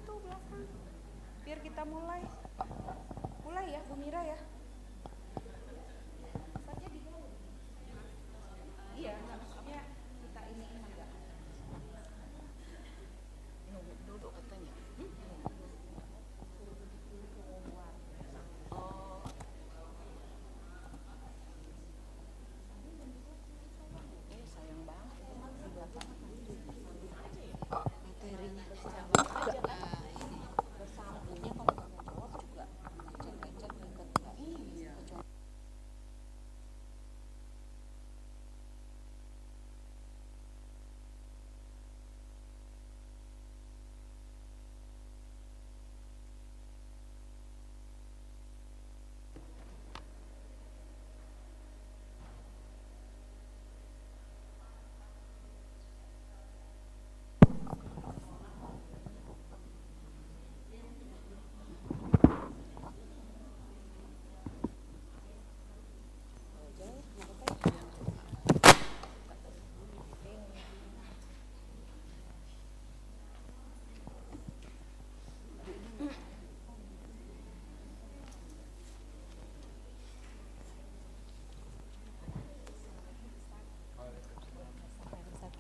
itu belakang. Biar kita mulai. Mulai ya Bu Mira ya. Saja di bawah. Iya, maksudnya kita ini enggak. Duduk katanya. Oh. Sayang banget di belakang. Materinya cabut aja kan. Bersambungnya kalau nggak mau jawab juga lecet-lecet ribet nggak. Iya.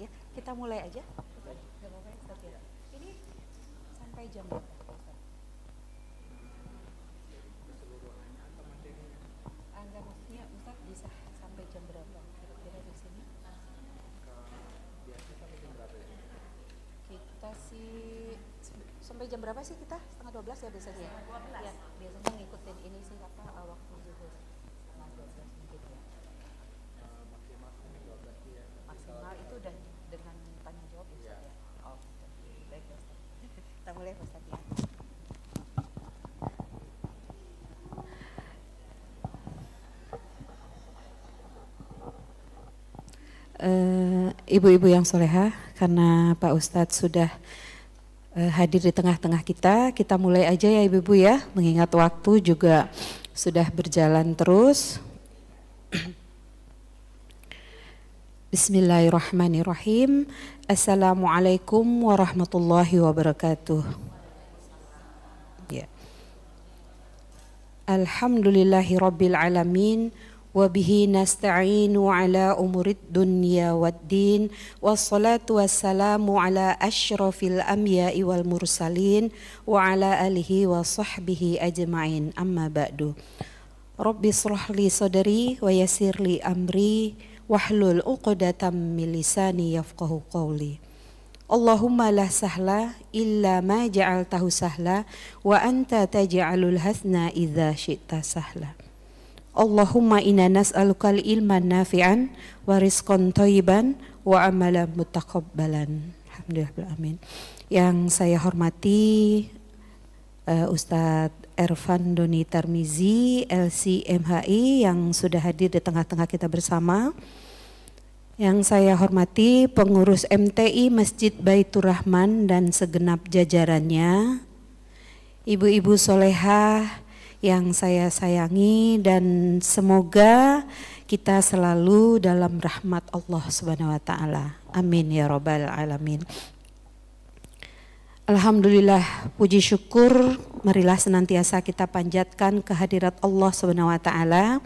Ya, kita mulai aja. Gak apa-apa ya, Ustaz ya. Ini sampai jam berapa, Ustaz? Enggak, maksudnya Ustaz bisa sampai jam berapa kira-kira di sini? Biasa sampai jam berapa ya? Kita sih sampai jam berapa sih kita? Setengah 12 ya biasanya? Setengah 12. Ya, biasanya ngikutin ini sih apa waktu zuhur. Setengah 12 mungkin ya. Maksimal setengah 12 ya. Maksimal itu udah dengan tanya jawab ya, Ustaz ya? Oh, baik ya Ustaz. Kita mulai Ustaz ya. Ibu-ibu yang solehah, karena Pak Ustadz sudah hadir di tengah-tengah kita mulai aja ya ibu-ibu ya, mengingat waktu juga sudah berjalan terus. Bismillahirrahmanirrahim. Assalamualaikum warahmatullahi wabarakatuh. Ya. Alhamdulillahi rabbil alamin. Wabihi nasta'inu ala umurid dunya waddin. Wassalatu wassalamu ala ashrafil anbiya'i wal mursalin. Wa ala alihi wa sahbihi ajma'in. Amma ba'du. Rabbi shrah li sadri wa yassir li amri. Wahlul uqdatam min lisani yafqahu qawli. Allahumma la sahla illa ma ja'altahu sahla. Wa anta taj'alul hasna idza syi'ta sahla. Allahumma inna nas'alukal ilman nafi'an wa rizqan thayyiban wa amalan mutaqabbalan. Alhamdulillah, amin. Yang saya hormati Ustadz Ervan Doni Tarmizi, LCMHI yang sudah hadir di tengah-tengah kita bersama. Yang saya hormati pengurus MTI Masjid Baitur Rahman dan segenap jajarannya. Ibu-ibu solehah yang saya sayangi, dan semoga kita selalu dalam rahmat Allah Subhanahu wa taala. Amin ya rabbal alamin. Alhamdulillah, puji syukur marilah senantiasa kita panjatkan kehadirat Allah Subhanahu wa taala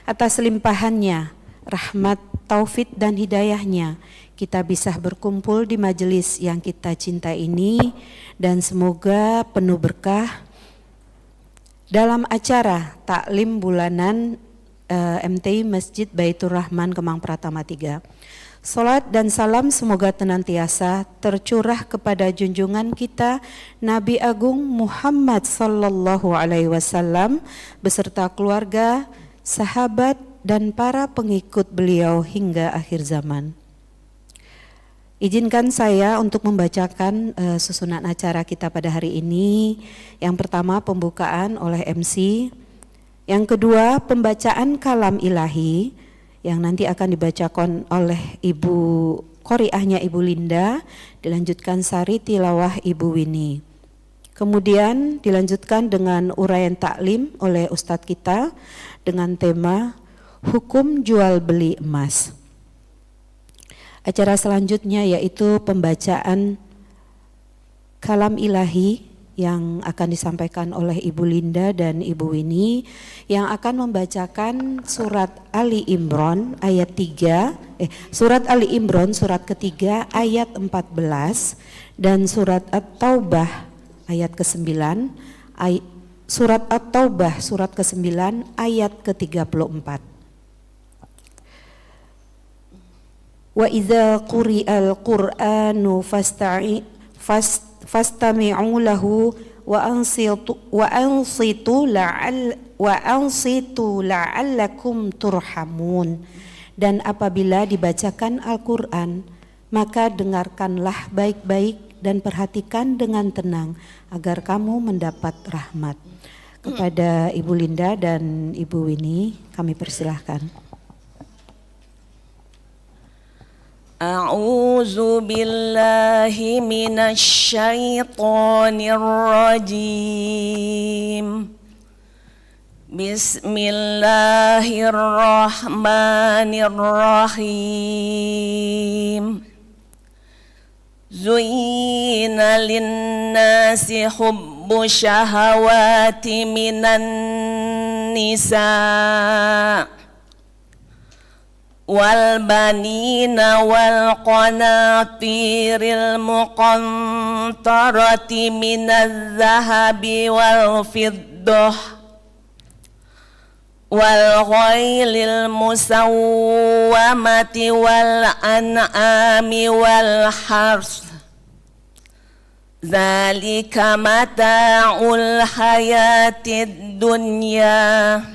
atas limpahannya rahmat, taufik dan hidayahnya. Kita bisa berkumpul di majelis yang kita cinta ini, dan semoga penuh berkah dalam acara taklim bulanan MTI Masjid Baitur Rahman Kemang Pratama 3. Salat dan salam semoga senantiasa tercurah kepada junjungan kita Nabi Agung Muhammad sallallahu alaihi wasallam beserta keluarga, sahabat dan para pengikut beliau hingga akhir zaman. Izinkan saya untuk membacakan susunan acara kita pada hari ini. Yang pertama pembukaan oleh MC. Yang kedua pembacaan kalam ilahi yang nanti akan dibacakan oleh Ibu Qoriahnya Ibu Linda. Dilanjutkan sari tilawah Ibu Winnie. Kemudian dilanjutkan dengan uraian taklim oleh Ustadz kita dengan tema Hukum Jual Beli Emas. Acara selanjutnya yaitu pembacaan kalam ilahi yang akan disampaikan oleh Ibu Linda dan Ibu Winnie, yang akan membacakan surat Ali Imran ayat 3, surat Ali Imran surat ketiga ayat 14 dan surat At-Taubah ayat ke-9, surat At-Taubah surat ke-9 ayat ke-34. Wa idza quri'al Qur'anu fastami'u lahu wa ansitu la'allakum turhamun. Dan apabila dibacakan Al-Qur'an, maka dengarkanlah baik-baik dan perhatikan dengan tenang agar kamu mendapat rahmat. Kepada Ibu Linda dan Ibu Winnie kami persilahkan. A'udzu billahi minasy syaithanir rajim. Bismillahirrahmanirrahim. Zuyyina lin-nasi hubbu syahawati minan nisa' wal banina wal qanatiril muqantarati minadh dhahabi wal fiddah wal ghailil musawwamati wal an'ami wal hars. Dzalika mata'ul hayatid dunya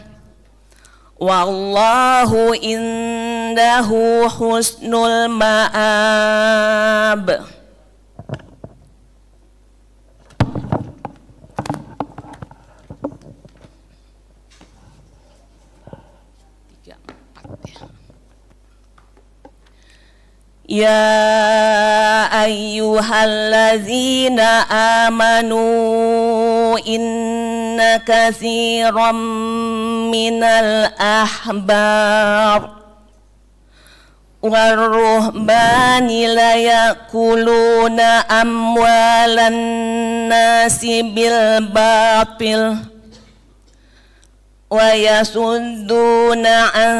wallahu indahu husnul ma'ab. Ya ayyuhalladzina amanu inna katsiran minal ahbar war-ruhbani la yakuluna amwalan nasi bil batil wa yasudduna an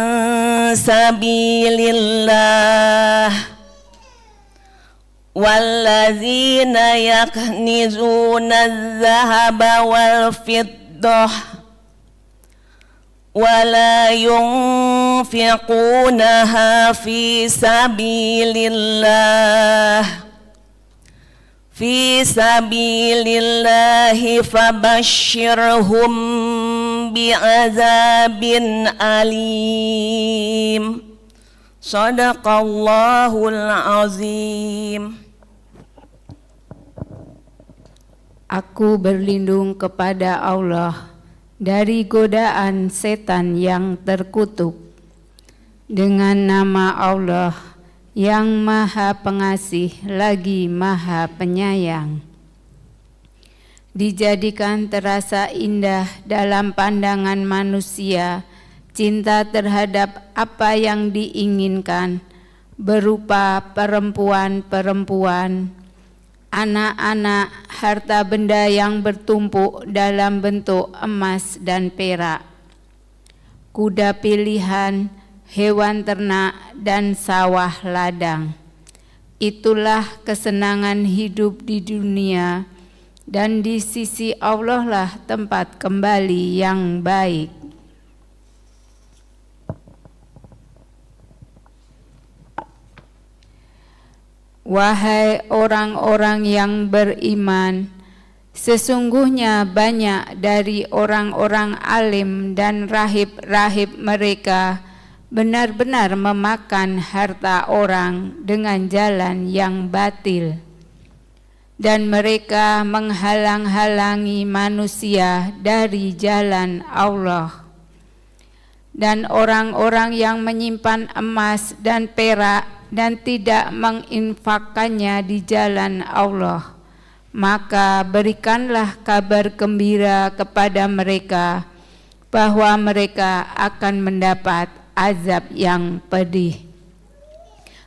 sabilillah walladzina yaknizuna adh-dhahaba wal fiddah wala yunfiqunaha fi sabilillahi fabashshirhum bi'adzabin alim. Shadaqallahul azim. Aku berlindung kepada Allah dari godaan setan yang terkutuk, dengan nama Allah yang Maha Pengasih lagi Maha Penyayang. Dijadikan terasa indah dalam pandangan manusia cinta terhadap apa yang diinginkan, berupa perempuan-perempuan, anak-anak, harta benda yang bertumpuk dalam bentuk emas dan perak, kuda pilihan, hewan ternak, dan sawah ladang. Itulah kesenangan hidup di dunia, dan di sisi Allah lah tempat kembali yang baik. Wahai orang-orang yang beriman, sesungguhnya banyak dari orang-orang alim dan rahib-rahib mereka benar-benar memakan harta orang dengan jalan yang batil, dan mereka menghalang-halangi manusia dari jalan Allah. Dan orang-orang yang menyimpan emas dan perak dan tidak menginfakkannya di jalan Allah, maka berikanlah kabar gembira kepada mereka bahwa mereka akan mendapat azab yang pedih.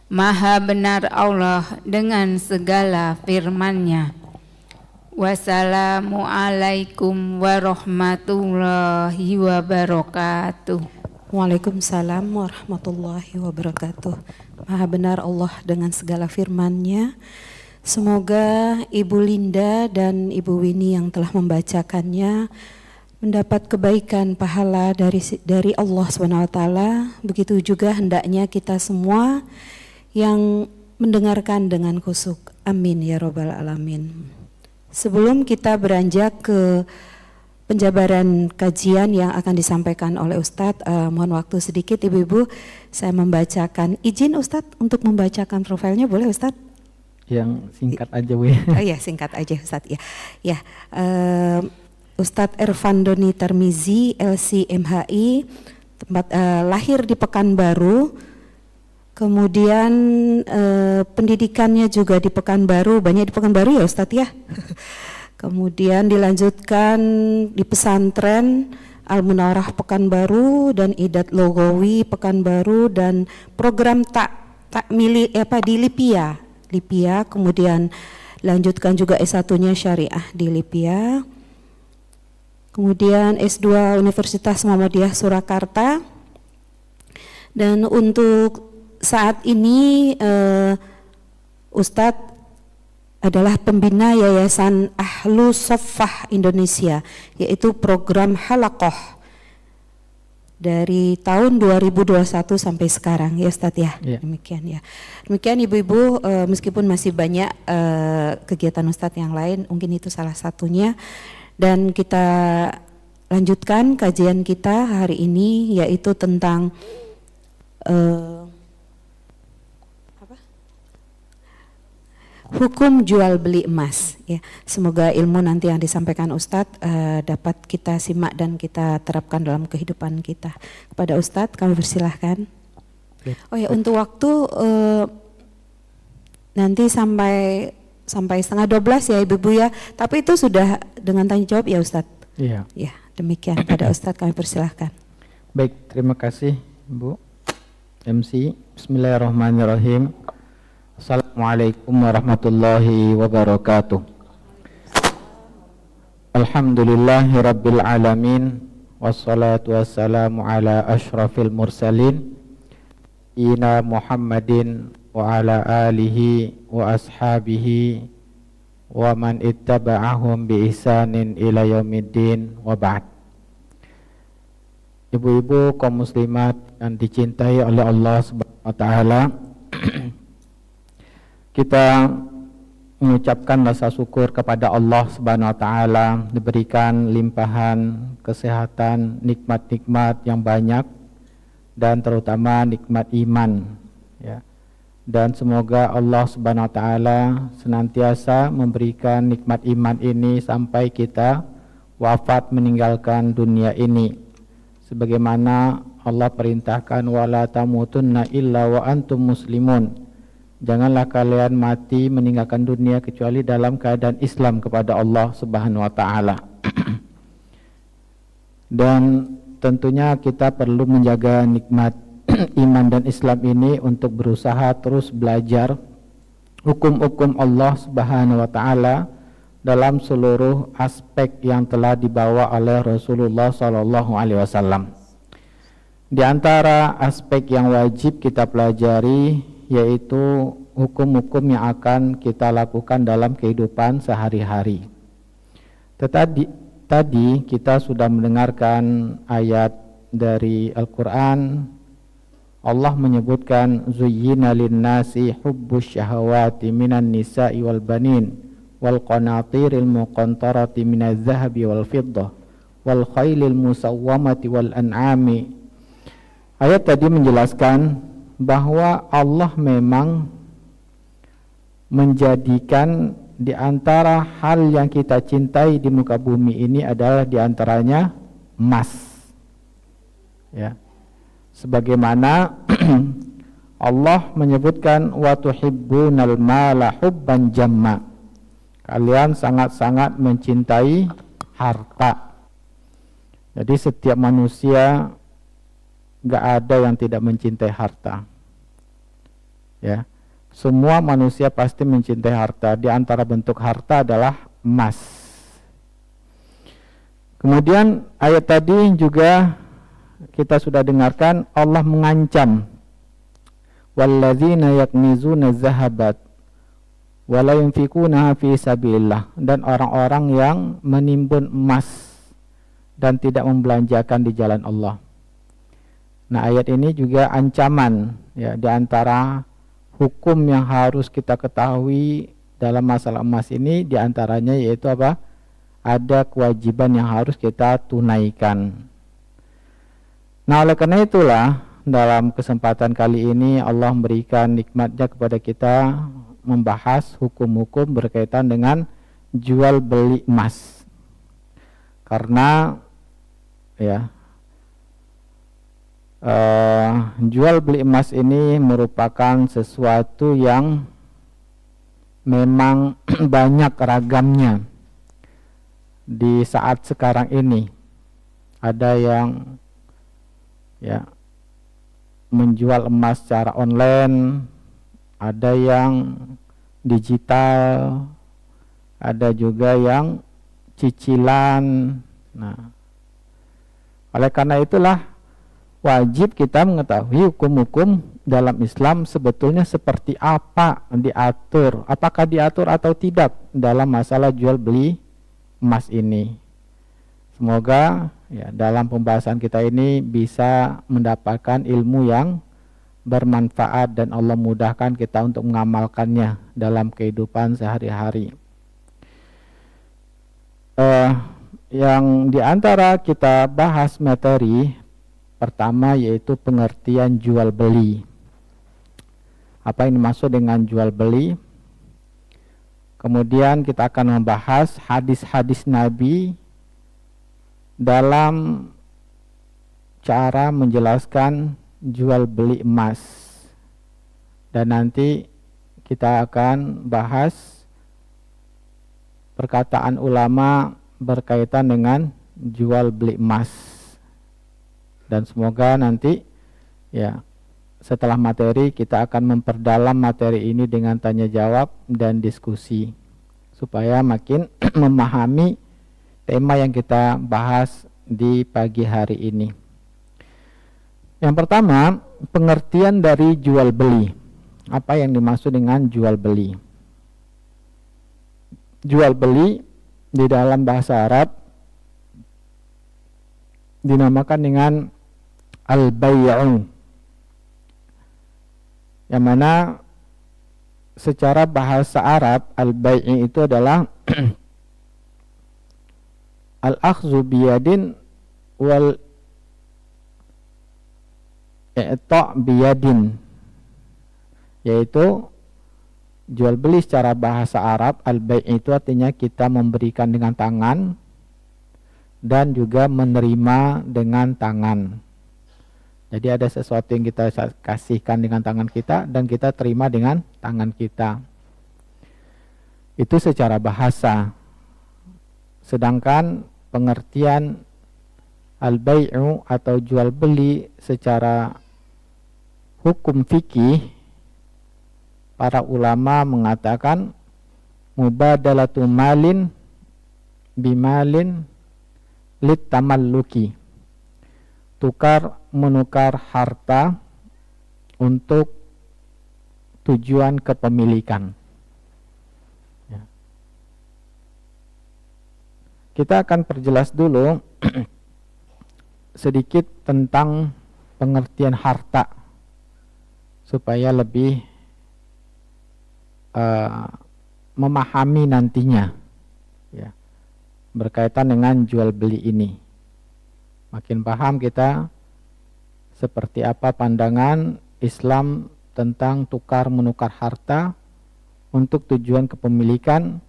Maha benar Allah dengan segala firman-Nya. Wassalamualaikum warahmatullahi wabarakatuh. Waalaikumsalam warahmatullahi wabarakatuh. Maha benar Allah dengan segala firman-Nya. Semoga Ibu Linda dan Ibu Winnie yang telah membacakannya mendapat kebaikan pahala dari Allah SWT. Begitu juga hendaknya kita semua yang mendengarkan dengan khusyuk. Amin ya Rabbal Alamin. Sebelum kita beranjak ke penjabaran kajian yang akan disampaikan oleh Ustadz, mohon waktu sedikit Ibu-Ibu, saya membacakan, izin Ustadz untuk membacakan profilnya, boleh Ustadz? Yang singkat aja Bu. Oh iya, singkat aja Ustadz ya. Ya, Ustadz Ervandoni Tarmizi, LC MHI, lahir di Pekanbaru, kemudian pendidikannya juga di Pekanbaru, banyak di Pekanbaru ya Ustadz ya. Kemudian dilanjutkan di pesantren Al-Munawwarah Pekanbaru dan Idat Logawi Pekanbaru dan program takmili di Lipia, kemudian lanjutkan juga S1-nya Syariah di Lipia. Kemudian S2 Universitas Muhammadiyah Surakarta. Dan untuk saat ini Ustadz adalah pembina Yayasan Ahlu Soffah Indonesia, yaitu program Halaqah dari tahun 2021 sampai sekarang ya Ustadz ya. Demikian ya. Demikian Ibu-Ibu, meskipun masih banyak kegiatan Ustadz yang lain, mungkin itu salah satunya. Dan kita lanjutkan kajian kita hari ini, yaitu tentang hukum jual beli emas ya. Semoga ilmu nanti yang disampaikan Ustadz dapat kita simak dan kita terapkan dalam kehidupan kita. Kepada Ustadz kami persilahkan. Oh ya, untuk waktu nanti sampai 11:30 ya Ibu-Ibu ya. Tapi itu sudah dengan tanya jawab ya Ustadz. Iya. Ya, demikian. Pada Ustadz kami persilahkan. Baik, terima kasih Bu MC. Bismillahirrahmanirrahim. Assalamualaikum warahmatullahi wabarakatuh. Alhamdulillahi rabbil alamin. Wassalatu wassalamu ala ashrafil mursalin Ina Muhammadin wa ala alihi wa ashabihi wa man ittaba'ahum bi ihsanin ila yaumiddin wa ba'd. Ibu-ibu kaum muslimat yang dicintai oleh Allah Subhanahu wa taala, kita mengucapkan rasa syukur kepada Allah Subhanahu wa taala diberikan limpahan kesehatan, nikmat-nikmat yang banyak dan terutama nikmat iman ya. Dan semoga Allah Subhanahu wa taala senantiasa memberikan nikmat iman ini sampai kita wafat meninggalkan dunia ini. Sebagaimana Allah perintahkan wala tamutunna illa wa antum muslimun. Janganlah kalian mati meninggalkan dunia kecuali dalam keadaan Islam kepada Allah Subhanahu wa taala. Dan tentunya kita perlu menjaga nikmat iman dan Islam ini untuk berusaha terus belajar hukum-hukum Allah Subhanahu wa taala dalam seluruh aspek yang telah dibawa oleh Rasulullah sallallahu alaihi wasallam. Di antara aspek yang wajib kita pelajari yaitu hukum-hukum yang akan kita lakukan dalam kehidupan sehari-hari. Tadi kita sudah mendengarkan ayat dari Al-Quran. Allah menyebutkan zuyyina lin-nasi hubbus syahawati minan nisa'i wal banin wal qanatiril muqantarati minaz zahabi wal fiddah wal khailil musawwamati wal an'ami. Ayat tadi menjelaskan bahwa Allah memang menjadikan di antara hal yang kita cintai di muka bumi ini adalah di antaranya emas. Ya. Sebagaimana Allah menyebutkan wa tuhibbunal mala hubban jamma. Kalian sangat-sangat mencintai harta. Jadi setiap manusia gak ada yang tidak mencintai harta. Ya, semua manusia pasti mencintai harta. Di antara bentuk harta adalah emas. Kemudian ayat tadi juga kita sudah dengarkan Allah mengancam walladzina yaknizuna zahabat wa la yunfikunaha fi sabilillah, dan orang-orang yang menimbun emas dan tidak membelanjakan di jalan Allah. Nah, ayat ini juga ancaman ya, di antara hukum yang harus kita ketahui dalam masalah emas ini, di antaranya yaitu apa? Ada kewajiban yang harus kita tunaikan. Nah, oleh karena itulah dalam kesempatan kali ini Allah memberikan nikmatnya kepada kita membahas hukum-hukum berkaitan dengan jual beli emas. Karena ya jual beli emas ini merupakan sesuatu yang memang banyak ragamnya di saat sekarang ini. Ada yang ya menjual emas secara online, ada yang digital, ada juga yang cicilan. Nah, oleh karena itulah wajib kita mengetahui hukum-hukum dalam Islam sebetulnya seperti apa diatur, apakah diatur atau tidak dalam masalah jual beli emas ini. Semoga ya dalam pembahasan kita ini bisa mendapatkan ilmu yang bermanfaat dan Allah mudahkan kita untuk mengamalkannya dalam kehidupan sehari-hari. Yang diantara kita bahas materi pertama yaitu pengertian jual beli. Apa yang dimaksud dengan jual beli? Kemudian kita akan membahas hadis-hadis Nabi dalam cara menjelaskan jual beli emas, dan nanti kita akan bahas perkataan ulama berkaitan dengan jual beli emas. Dan semoga nanti ya setelah materi kita akan memperdalam materi ini dengan tanya jawab dan diskusi supaya makin memahami tema yang kita bahas di pagi hari ini. Yang pertama, pengertian dari jual beli. Apa yang dimaksud dengan jual beli? Jual beli di dalam bahasa Arab dinamakan dengan al-bay'u, yang mana secara bahasa Arab al-bay'i itu adalah al-akhdhu biyadin wal i'ta' biyadin, yaitu jual beli secara bahasa Arab al-bai' itu artinya kita memberikan dengan tangan dan juga menerima dengan tangan. Jadi ada sesuatu yang kita kasihkan dengan tangan kita dan kita terima dengan tangan kita. Itu secara bahasa. Sedangkan pengertian al-bai'u atau jual beli secara hukum fikih, para ulama mengatakan mubadalatu malin bimalin litamalluki, tukar menukar harta untuk tujuan kepemilikan. Ya. Kita akan perjelas dulu sedikit tentang pengertian harta supaya lebih memahami nantinya ya, berkaitan dengan jual beli ini. Makin paham kita seperti apa pandangan Islam tentang tukar menukar harta untuk tujuan kepemilikan,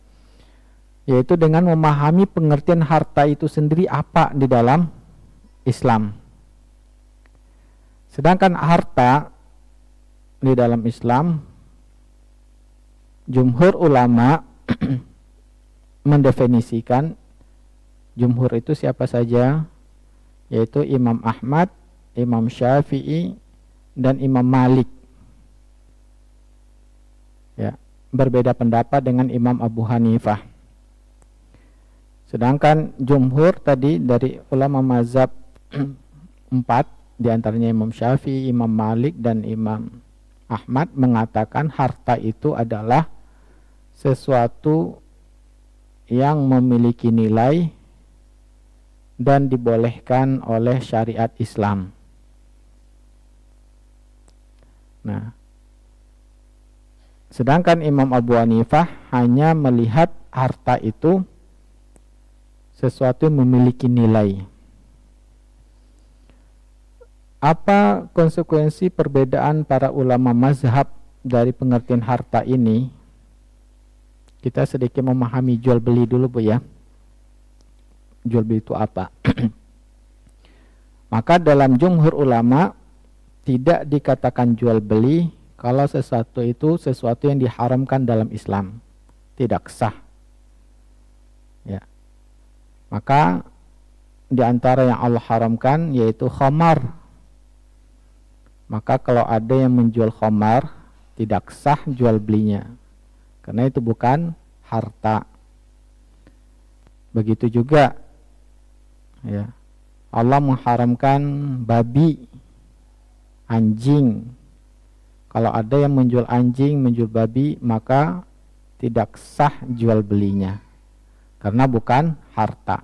yaitu dengan memahami pengertian harta itu sendiri apa di dalam Islam. Sedangkan harta di dalam Islam, jumhur ulama mendefinisikan, jumhur itu siapa saja, yaitu Imam Ahmad, Imam Syafi'i, dan Imam Malik. Ya, berbeda pendapat dengan Imam Abu Hanifah. Sedangkan jumhur tadi dari ulama mazhab 4, diantaranya Imam Syafi'i, Imam Malik, dan Imam Ahmad mengatakan harta itu adalah sesuatu yang memiliki nilai dan dibolehkan oleh syariat Islam. Nah, sedangkan Imam Abu Hanifah hanya melihat harta itu sesuatu yang memiliki nilai. Apa konsekuensi perbedaan para ulama mazhab dari pengertian harta ini? Kita sedikit memahami jual beli dulu, Bu, ya. Jual beli itu apa? Maka dalam jumhur ulama tidak dikatakan jual beli kalau sesuatu itu sesuatu yang diharamkan dalam Islam, tidak sah. Ya. Maka di antara yang Allah haramkan yaitu khamar. Maka kalau ada yang menjual khamar, tidak sah jual belinya, karena itu bukan harta. Begitu juga, ya, Allah mengharamkan babi, anjing. Kalau ada yang menjual anjing, menjual babi, maka tidak sah jual belinya, karena bukan harta.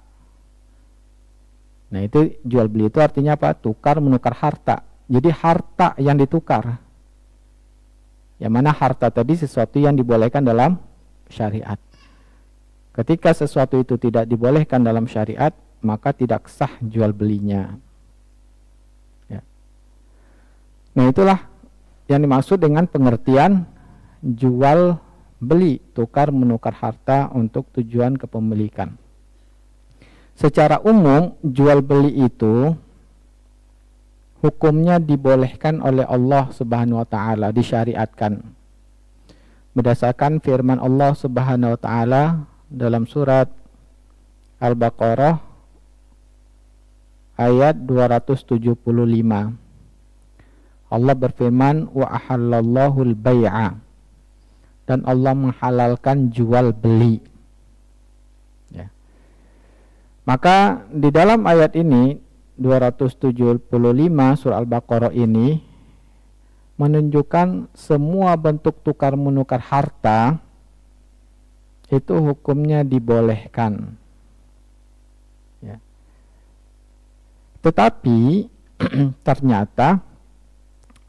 Nah, itu jual beli itu artinya apa? Tukar menukar harta. Jadi harta yang ditukar. Yang mana harta tadi sesuatu yang dibolehkan dalam syariat. Ketika sesuatu itu tidak dibolehkan dalam syariat, maka tidak sah jual belinya. Ya. Nah, itulah yang dimaksud dengan pengertian jual beli, tukar menukar harta untuk tujuan kepemilikan. Secara umum, jual beli itu hukumnya dibolehkan oleh Allah Subhanahu wa taala, disyariatkan. Berdasarkan firman Allah Subhanahu wa taala dalam surat Al-Baqarah ayat 275. Allah berfirman, wa ahallallahu al-bai'a, dan Allah menghalalkan jual beli. Ya. Maka di dalam ayat ini 275 surah Al-Baqarah ini menunjukkan semua bentuk tukar menukar harta itu hukumnya dibolehkan. Ya. Tetapi ternyata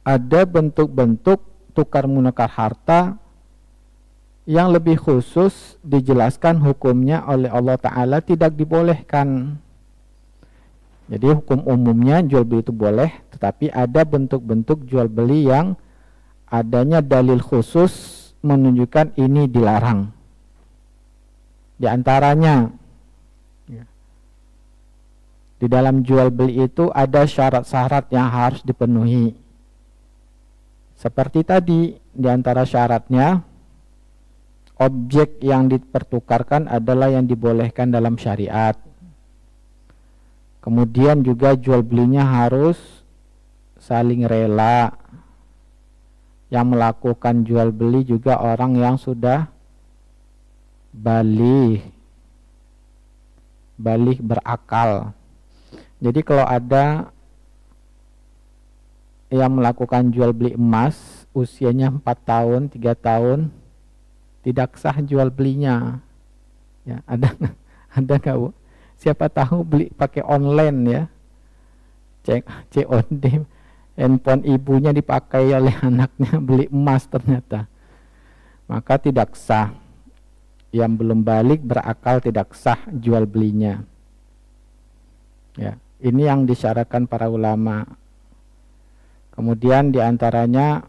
ada bentuk-bentuk tukar menukar harta yang lebih khusus dijelaskan hukumnya oleh Allah Ta'ala tidak dibolehkan. Jadi hukum umumnya jual beli itu boleh, tetapi ada bentuk-bentuk jual beli yang adanya dalil khusus menunjukkan ini dilarang. Di antaranya, ya, di dalam jual beli itu ada syarat-syarat yang harus dipenuhi. Seperti tadi, di antara syaratnya, objek yang dipertukarkan adalah yang dibolehkan dalam syariat. Kemudian juga jual belinya harus saling rela. Yang melakukan jual beli juga orang yang sudah balik berakal. Jadi kalau ada yang melakukan jual beli emas usianya 4 tahun, 3 tahun, tidak sah jual belinya. Ya, ada nggak, Bu? Siapa tahu beli pakai online, ya, COD, handphone ibunya dipakai oleh anaknya beli emas ternyata, maka tidak sah. Yang belum balik berakal tidak sah jual belinya. Ya, ini yang disyaratkan para ulama. Kemudian diantaranya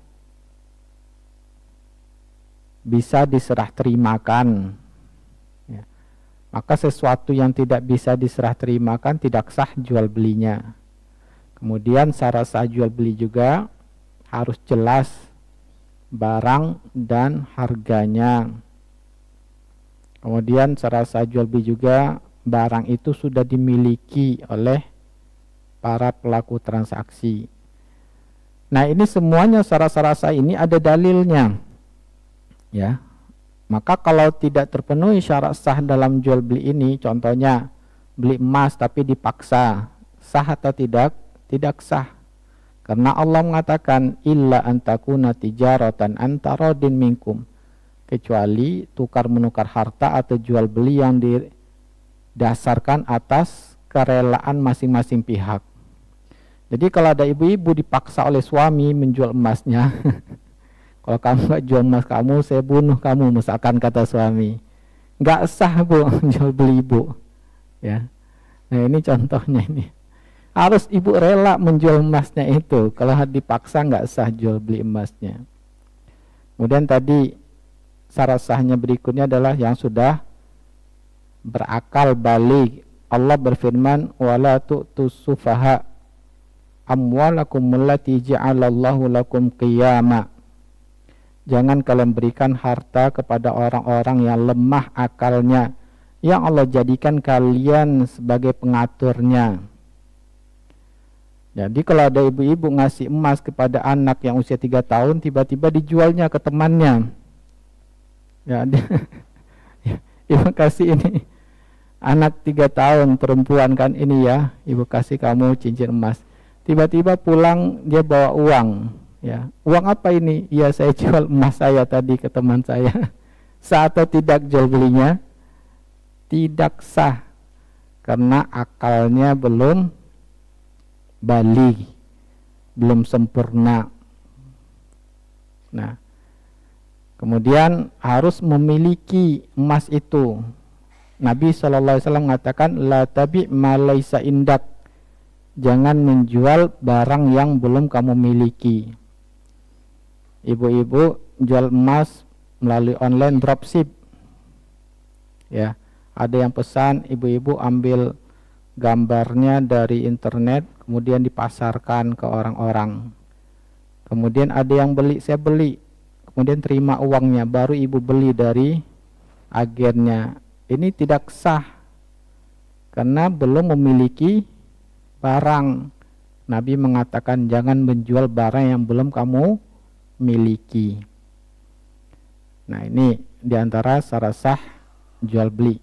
bisa diserah terimakan. Maka sesuatu yang tidak bisa diserah terimakan tidak sah jual belinya. Kemudian syarat sah jual beli juga harus jelas barang dan harganya. Kemudian syarat sah jual beli juga barang itu sudah dimiliki oleh para pelaku transaksi. Nah, ini semuanya syarat-syarat sah ini ada dalilnya. Ya. Maka kalau tidak terpenuhi syarat sah dalam jual beli ini, contohnya beli emas tapi dipaksa, sah atau tidak? Tidak sah. Karena Allah mengatakan illa antakuna tijaratan antarodin minkum, kecuali tukar menukar harta atau jual beli yang didasarkan atas kerelaan masing-masing pihak. Jadi kalau ada ibu-ibu dipaksa oleh suami menjual emasnya, kalau kamu gak jual emas kamu, saya bunuh kamu, misalkan kata suami, gak sah bu jual beli ibu. Ya, nah ini contohnya ini. Harus ibu rela menjual emasnya itu. Kalau dipaksa nggak sah jual beli emasnya. Kemudian tadi syarat sahnya berikutnya adalah yang sudah berakal balik. Allah berfirman, wala tu'tus sufaha amwalakum allati ja'alallahu lakum qiyama. Jangan kalian berikan harta kepada orang-orang yang lemah akalnya, yang Allah jadikan kalian sebagai pengaturnya. Jadi kalau ada ibu-ibu ngasih emas kepada anak yang usia 3 tahun, tiba-tiba dijualnya ke temannya. Ya, ibu kasih ini anak 3 tahun perempuan kan ini ya, ibu kasih kamu cincin emas. Tiba-tiba pulang dia bawa uang. Ya, uang apa ini? Ya saya jual emas saya tadi ke teman saya. Sah atau tidak jual belinya? Tidak sah, karena akalnya belum balik, belum sempurna. Nah, kemudian harus memiliki emas itu. Nabi SAW mengatakan, la tabi' ma laisa indak. Jangan menjual barang yang belum kamu miliki. Ibu-ibu jual emas melalui online dropship. Ya, ada yang pesan, ibu-ibu ambil gambarnya dari internet, kemudian dipasarkan ke orang-orang. Kemudian ada yang beli, saya beli, kemudian terima uangnya, baru ibu beli dari agennya. Ini tidak sah, karena belum memiliki barang. Nabi mengatakan jangan menjual barang yang belum kamu miliki. Nah, ini diantara syarat sah jual beli.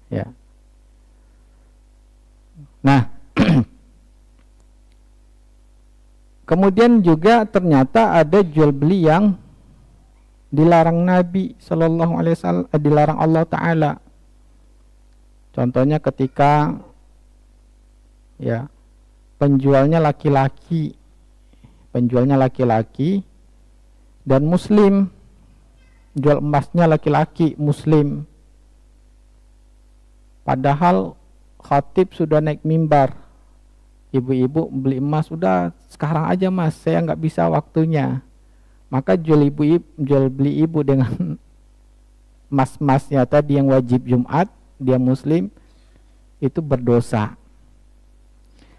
Ya. Nah, kemudian juga ternyata ada jual beli yang dilarang Nabi Sallallahu Alaihi Wasallam, dilarang Allah Taala. Contohnya ketika ya penjualnya laki-laki dan Muslim, jual emasnya laki-laki Muslim. Padahal khatib sudah naik mimbar, ibu-ibu beli emas, udah sekarang aja mas, saya nggak bisa waktunya. Maka jual beli ibu dengan emas-emasnya tadi yang wajib Jumat, dia Muslim, itu berdosa.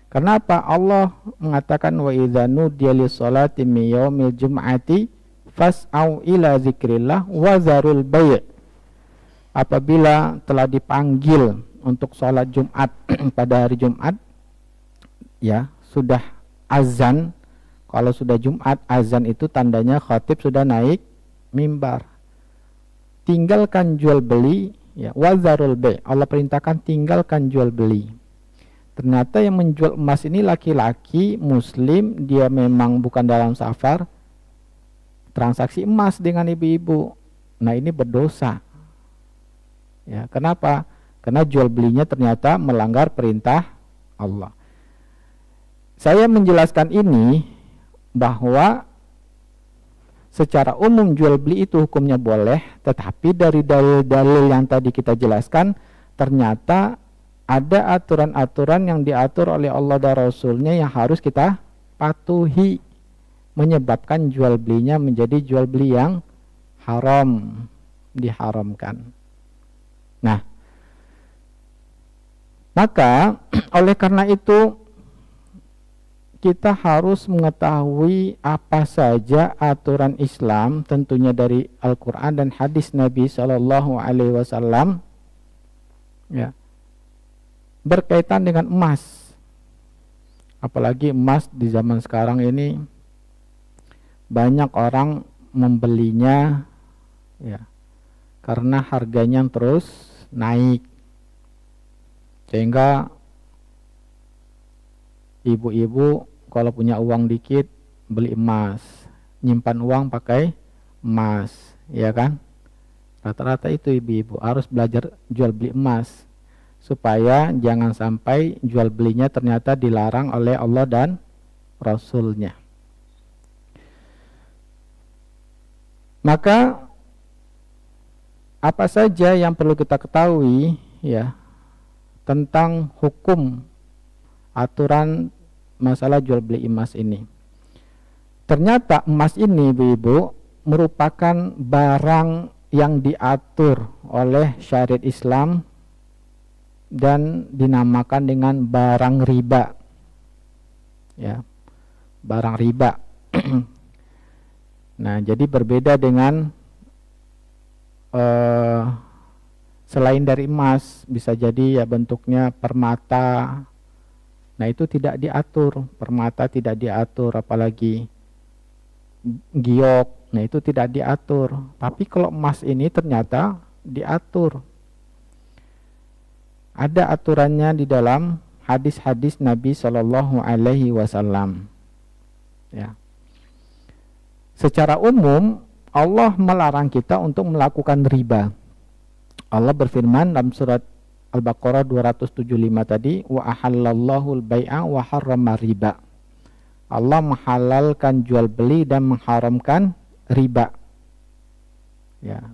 Kenapa? Allah mengatakan wa idza nudiya lis-salati min yaumil jum'ati fas'au ila zikrillah wa zarul bai'. Apabila telah dipanggil untuk sholat Jumat pada hari Jumat, ya sudah azan. Kalau sudah Jumat, azan itu tandanya khatib sudah naik mimbar. Tinggalkan jual beli, ya, wazarul bai'. Allah perintahkan tinggalkan jual beli. Ternyata yang menjual emas ini laki-laki Muslim, dia memang bukan dalam safar, transaksi emas dengan ibu-ibu. Nah, ini berdosa. Ya, kenapa? Karena jual belinya ternyata melanggar perintah Allah. Saya menjelaskan ini bahwa secara umum jual beli itu hukumnya boleh, tetapi dari dalil-dalil yang tadi kita jelaskan ternyata ada aturan-aturan yang diatur oleh Allah dan Rasulnya yang harus kita patuhi, menyebabkan jual belinya menjadi jual beli yang haram, diharamkan. Nah, maka oleh karena itu kita harus mengetahui apa saja aturan Islam, tentunya dari Al-Quran dan hadis Nabi SAW, ya, berkaitan dengan emas. Apalagi emas di zaman sekarang ini banyak orang membelinya, ya, karena harganya terus naik. Sehingga ibu-ibu kalau punya uang dikit beli emas, nyimpan uang pakai emas, ya kan? Rata-rata itu ibu-ibu harus belajar jual beli emas supaya jangan sampai jual belinya ternyata dilarang oleh Allah dan Rasulnya. Maka apa saja yang perlu kita ketahui ya tentang hukum aturan masalah jual beli emas ini. Ternyata emas ini ibu-ibu merupakan barang yang diatur oleh syariat Islam dan dinamakan dengan barang riba. Ya, barang riba. Nah, jadi berbeda dengan selain dari emas, bisa jadi ya bentuknya permata. Nah, itu tidak diatur, permata tidak diatur, apalagi giok. Nah, itu tidak diatur. Tapi kalau emas ini ternyata diatur. Ada aturannya di dalam hadis-hadis Nabi Shallallahu Alaihi Wasallam. Ya. Secara umum Allah melarang kita untuk melakukan riba. Allah berfirman dalam surat Al-Baqarah 275 tadi, wa ahallallahu al-bai'a wa harrama riba. Allah menghalalkan jual beli dan mengharamkan riba. Ya.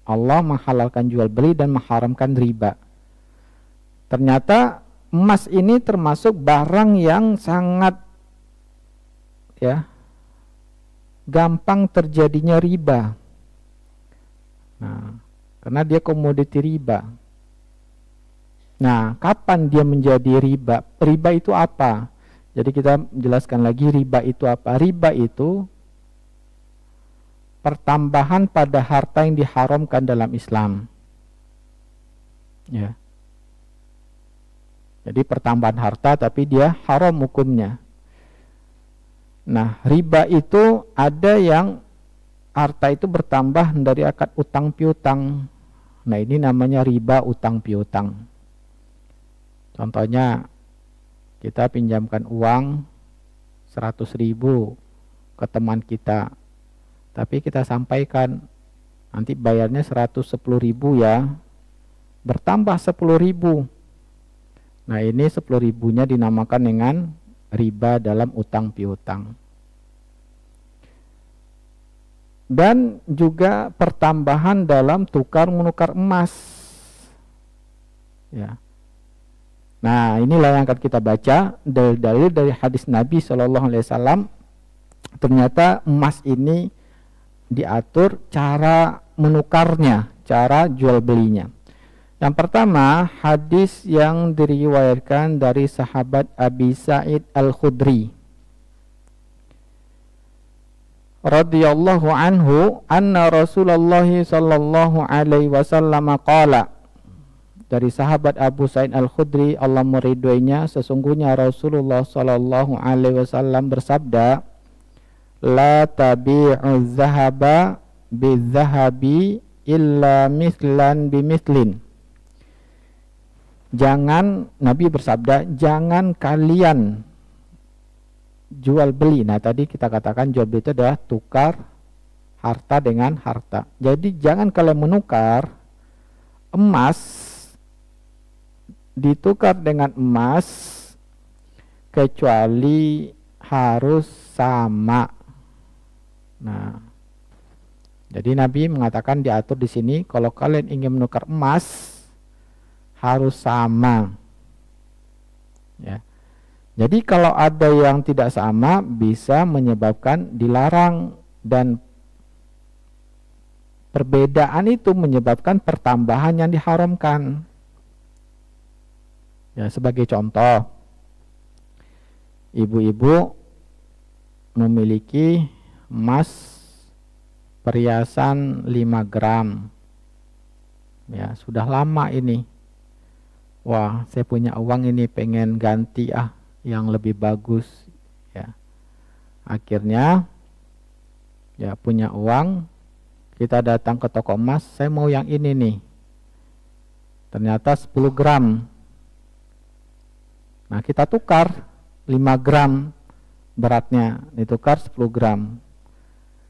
Allah menghalalkan jual beli dan mengharamkan riba. Ternyata emas ini termasuk barang yang sangat ya gampang terjadinya riba. Nah, karena dia komoditi riba. Nah, kapan dia menjadi riba? Riba itu apa? Jadi kita jelaskan lagi riba itu apa? Riba itu pertambahan pada harta yang diharamkan dalam Islam. Ya. Jadi pertambahan harta tapi dia haram hukumnya. Nah, riba itu ada yang harta itu bertambah dari akad utang piutang. Nah, ini namanya riba utang piutang. Contohnya kita pinjamkan uang 100.000 ke teman kita, tapi kita sampaikan nanti bayarnya 110.000 ya, bertambah 10.000. Nah, ini 10.000-nya dinamakan dengan riba dalam utang piutang. Dan juga pertambahan dalam tukar menukar emas. Ya. Nah, inilah yang akan kita baca dalil-dalil dari hadis Nabi Shallallahu Alaihi Wasallam. Ternyata emas ini diatur cara menukarnya, cara jual belinya. Yang pertama, hadis yang diriwayatkan dari sahabat Abi Sa'id Al-Khudri radhiyallahu anhu anna Rasulullah sallallahu alaihi wasallam qala. Dari sahabat Abu Sa'id Al-Khudri, Allah meridhoinya, sesungguhnya Rasulullah sallallahu alaihi wasallam bersabda, la tabi'u dzahaba bizzahabi illa mithlan bimithlin. Jangan, Nabi bersabda, jangan kalian jual beli. Nah, tadi kita katakan jual beli itu adalah tukar harta dengan harta. Jadi jangan kalian menukar emas ditukar dengan emas kecuali harus sama. Nah, jadi Nabi mengatakan diatur di sini kalau kalian ingin menukar emas harus sama. Ya. Jadi kalau ada yang tidak sama bisa menyebabkan dilarang, dan perbedaan itu menyebabkan pertambahan yang diharamkan. Ya, sebagai contoh, ibu-ibu memiliki emas perhiasan 5 gram. Ya, sudah lama ini. Wah, saya punya uang ini, pengen ganti yang lebih bagus, ya. Akhirnya ya punya uang, Kita datang ke toko emas, saya mau yang ini nih. Ternyata 10 gram. Nah, kita tukar 5 gram beratnya, ditukar 10 gram.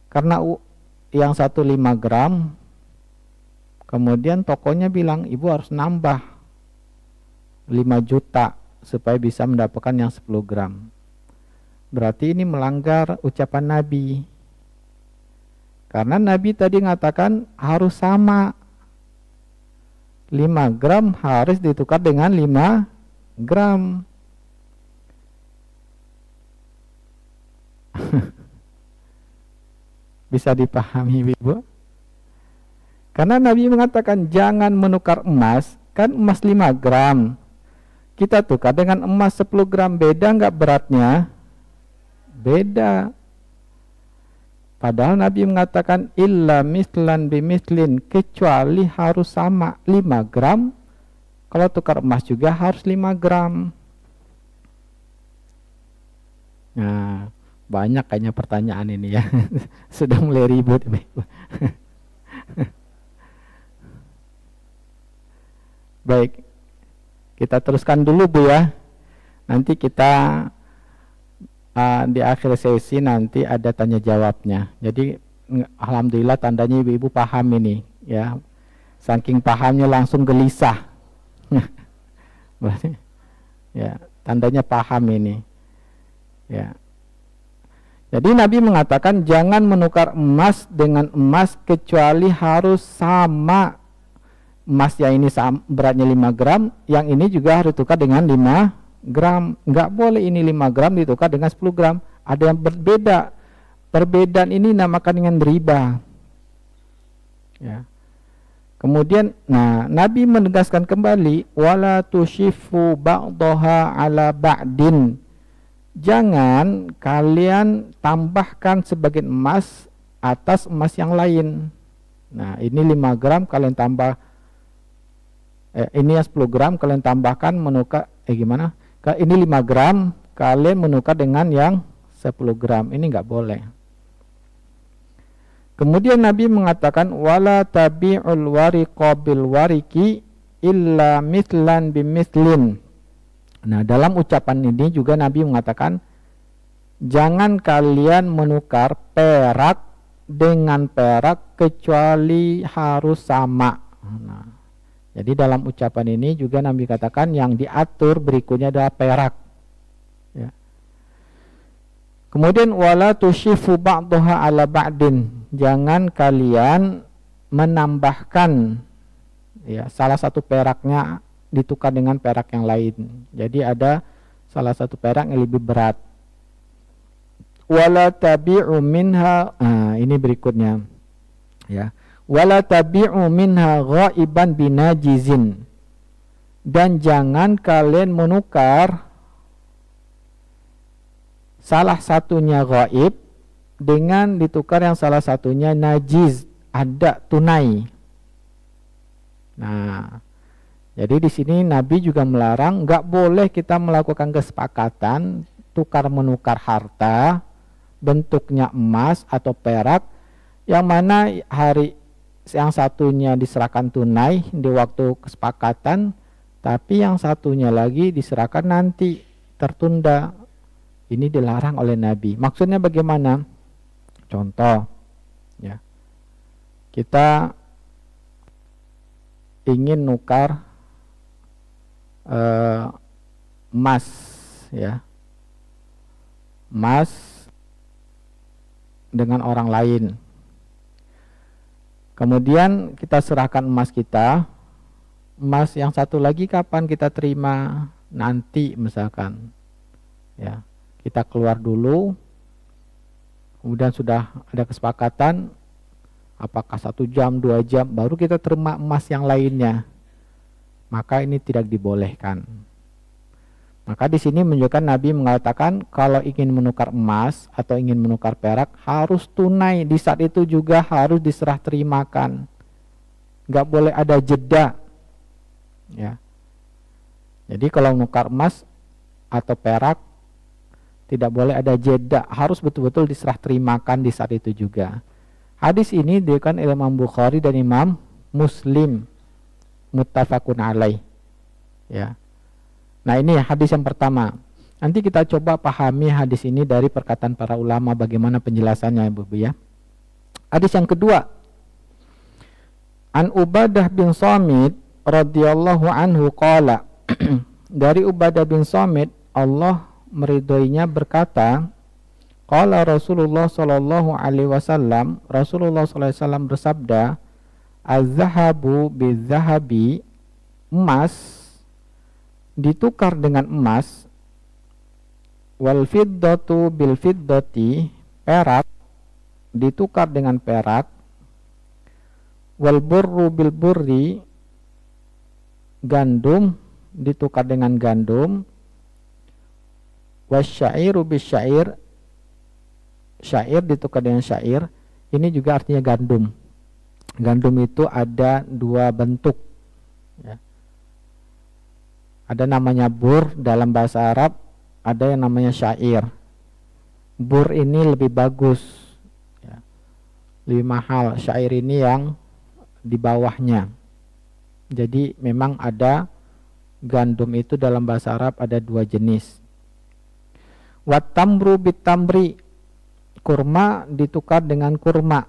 Karena yang satu 5 gram, kemudian tokonya bilang, ibu harus nambah 5 juta supaya bisa mendapatkan yang 10 gram. Berarti ini melanggar ucapan Nabi. Karena Nabi tadi mengatakan harus sama. 5 gram harus ditukar dengan 5 gram. Bisa dipahami, Ibu? Karena Nabi mengatakan jangan menukar emas, kan emas 5 gram. Kita tukar dengan emas 10 gram, beda nggak beratnya? Beda. Padahal Nabi mengatakan illa mislan bimislin, kecuali harus sama 5 gram. Kalau tukar emas juga harus 5 gram. Nah, banyak kayaknya pertanyaan ini ya. Sudah mulai ribut. Baik, kita teruskan dulu Bu ya. Nanti kita di akhir sesi nanti ada tanya jawabnya. Jadi alhamdulillah tandanya ibu-ibu paham ini ya. Saking pahamnya langsung gelisah. Berarti ya, tandanya paham ini. Ya. Jadi Nabi mengatakan jangan menukar emas dengan emas kecuali harus sama. Emas yang ini beratnya 5 gram, yang ini juga harus ditukar dengan 5 gram. Enggak boleh ini 5 gram ditukar dengan 10 gram. Ada yang berbeda. Perbedaan ini namakan dengan riba. Ya. Kemudian, Nabi menegaskan kembali, wala tushifu ba'daha ala ba'din. Jangan kalian tambahkan sebagian emas atas emas yang lain. Nah, ini 5 gram kalian tambah, ini yang 10 gram kalian tambahkan menukar, gimana? Ini 5 gram kalian menukar dengan yang 10 gram. Ini enggak boleh. Kemudian Nabi mengatakan wala tabi'ul wariqa bil wariki illa mithlan bimithlin. Nah, dalam ucapan ini juga Nabi mengatakan jangan kalian menukar perak dengan perak kecuali harus sama. Nah, jadi dalam ucapan ini juga Nabi katakan yang diatur berikutnya adalah perak. Ya. Kemudian wala tushifu ba'daha ala ba'din. Jangan kalian menambahkan ya salah satu peraknya ditukar dengan perak yang lain. Jadi ada salah satu perak yang lebih berat. Wala tabi'u minha, ini berikutnya. Ya. Wala tabi'u minha ghaiban binajizin. Dan jangan kalian menukar salah satunya ghaib dengan ditukar yang salah satunya najiz, ada tunai. Nah, jadi di sini Nabi juga melarang, nggak boleh kita melakukan kesepakatan tukar menukar harta bentuknya emas atau perak yang mana yang satunya diserahkan tunai di waktu kesepakatan, tapi yang satunya lagi diserahkan nanti tertunda. Ini dilarang oleh Nabi. Maksudnya bagaimana? Contoh, ya, kita ingin nukar emas, ya, emas dengan orang lain. Kemudian kita serahkan emas kita, emas yang satu lagi kapan kita terima? Nanti misalkan, ya, kita keluar dulu, kemudian sudah ada kesepakatan, apakah 1 jam, 2 jam, baru kita terima emas yang lainnya. Maka ini tidak dibolehkan. Maka di sini menunjukkan Nabi mengatakan kalau ingin menukar emas atau ingin menukar perak harus tunai, di saat itu juga harus diserah terimakan. Enggak boleh ada jeda. Ya. Jadi kalau menukar emas atau perak tidak boleh ada jeda, harus betul-betul diserah terimakan di saat itu juga. Hadis ini diriwayatkan oleh Imam Bukhari dan Imam Muslim, muttafaqun alaih. Ya. Nah, ini hadis yang pertama. Nanti kita coba pahami hadis ini dari perkataan para ulama bagaimana penjelasannya, Ibu ya. Hadis yang kedua. An Ubadah bin Samit radhiyallahu anhu qala. Dari Ubadah bin Samit, Allah meridhoinya berkata, qala Rasulullah sallallahu alaihi wasallam, Rasulullah sallallahu alaihi wasallam bersabda, az-zahabu biz-zahabi, emas ditukar dengan emas, wal fiddatu bil fiddati, perak ditukar dengan perak, wal burru bil burri, gandum ditukar dengan gandum, wasyairu bis syair, syair ditukar dengan syair. Ini juga artinya gandum. Gandum itu ada dua bentuk, ya. Ada namanya bur dalam bahasa Arab, ada yang namanya syair. Bur ini lebih bagus, ya, lebih mahal. Syair ini yang di bawahnya. Jadi memang ada gandum itu dalam bahasa Arab ada dua jenis. Wat tamru bit tamri, kurma ditukar dengan kurma.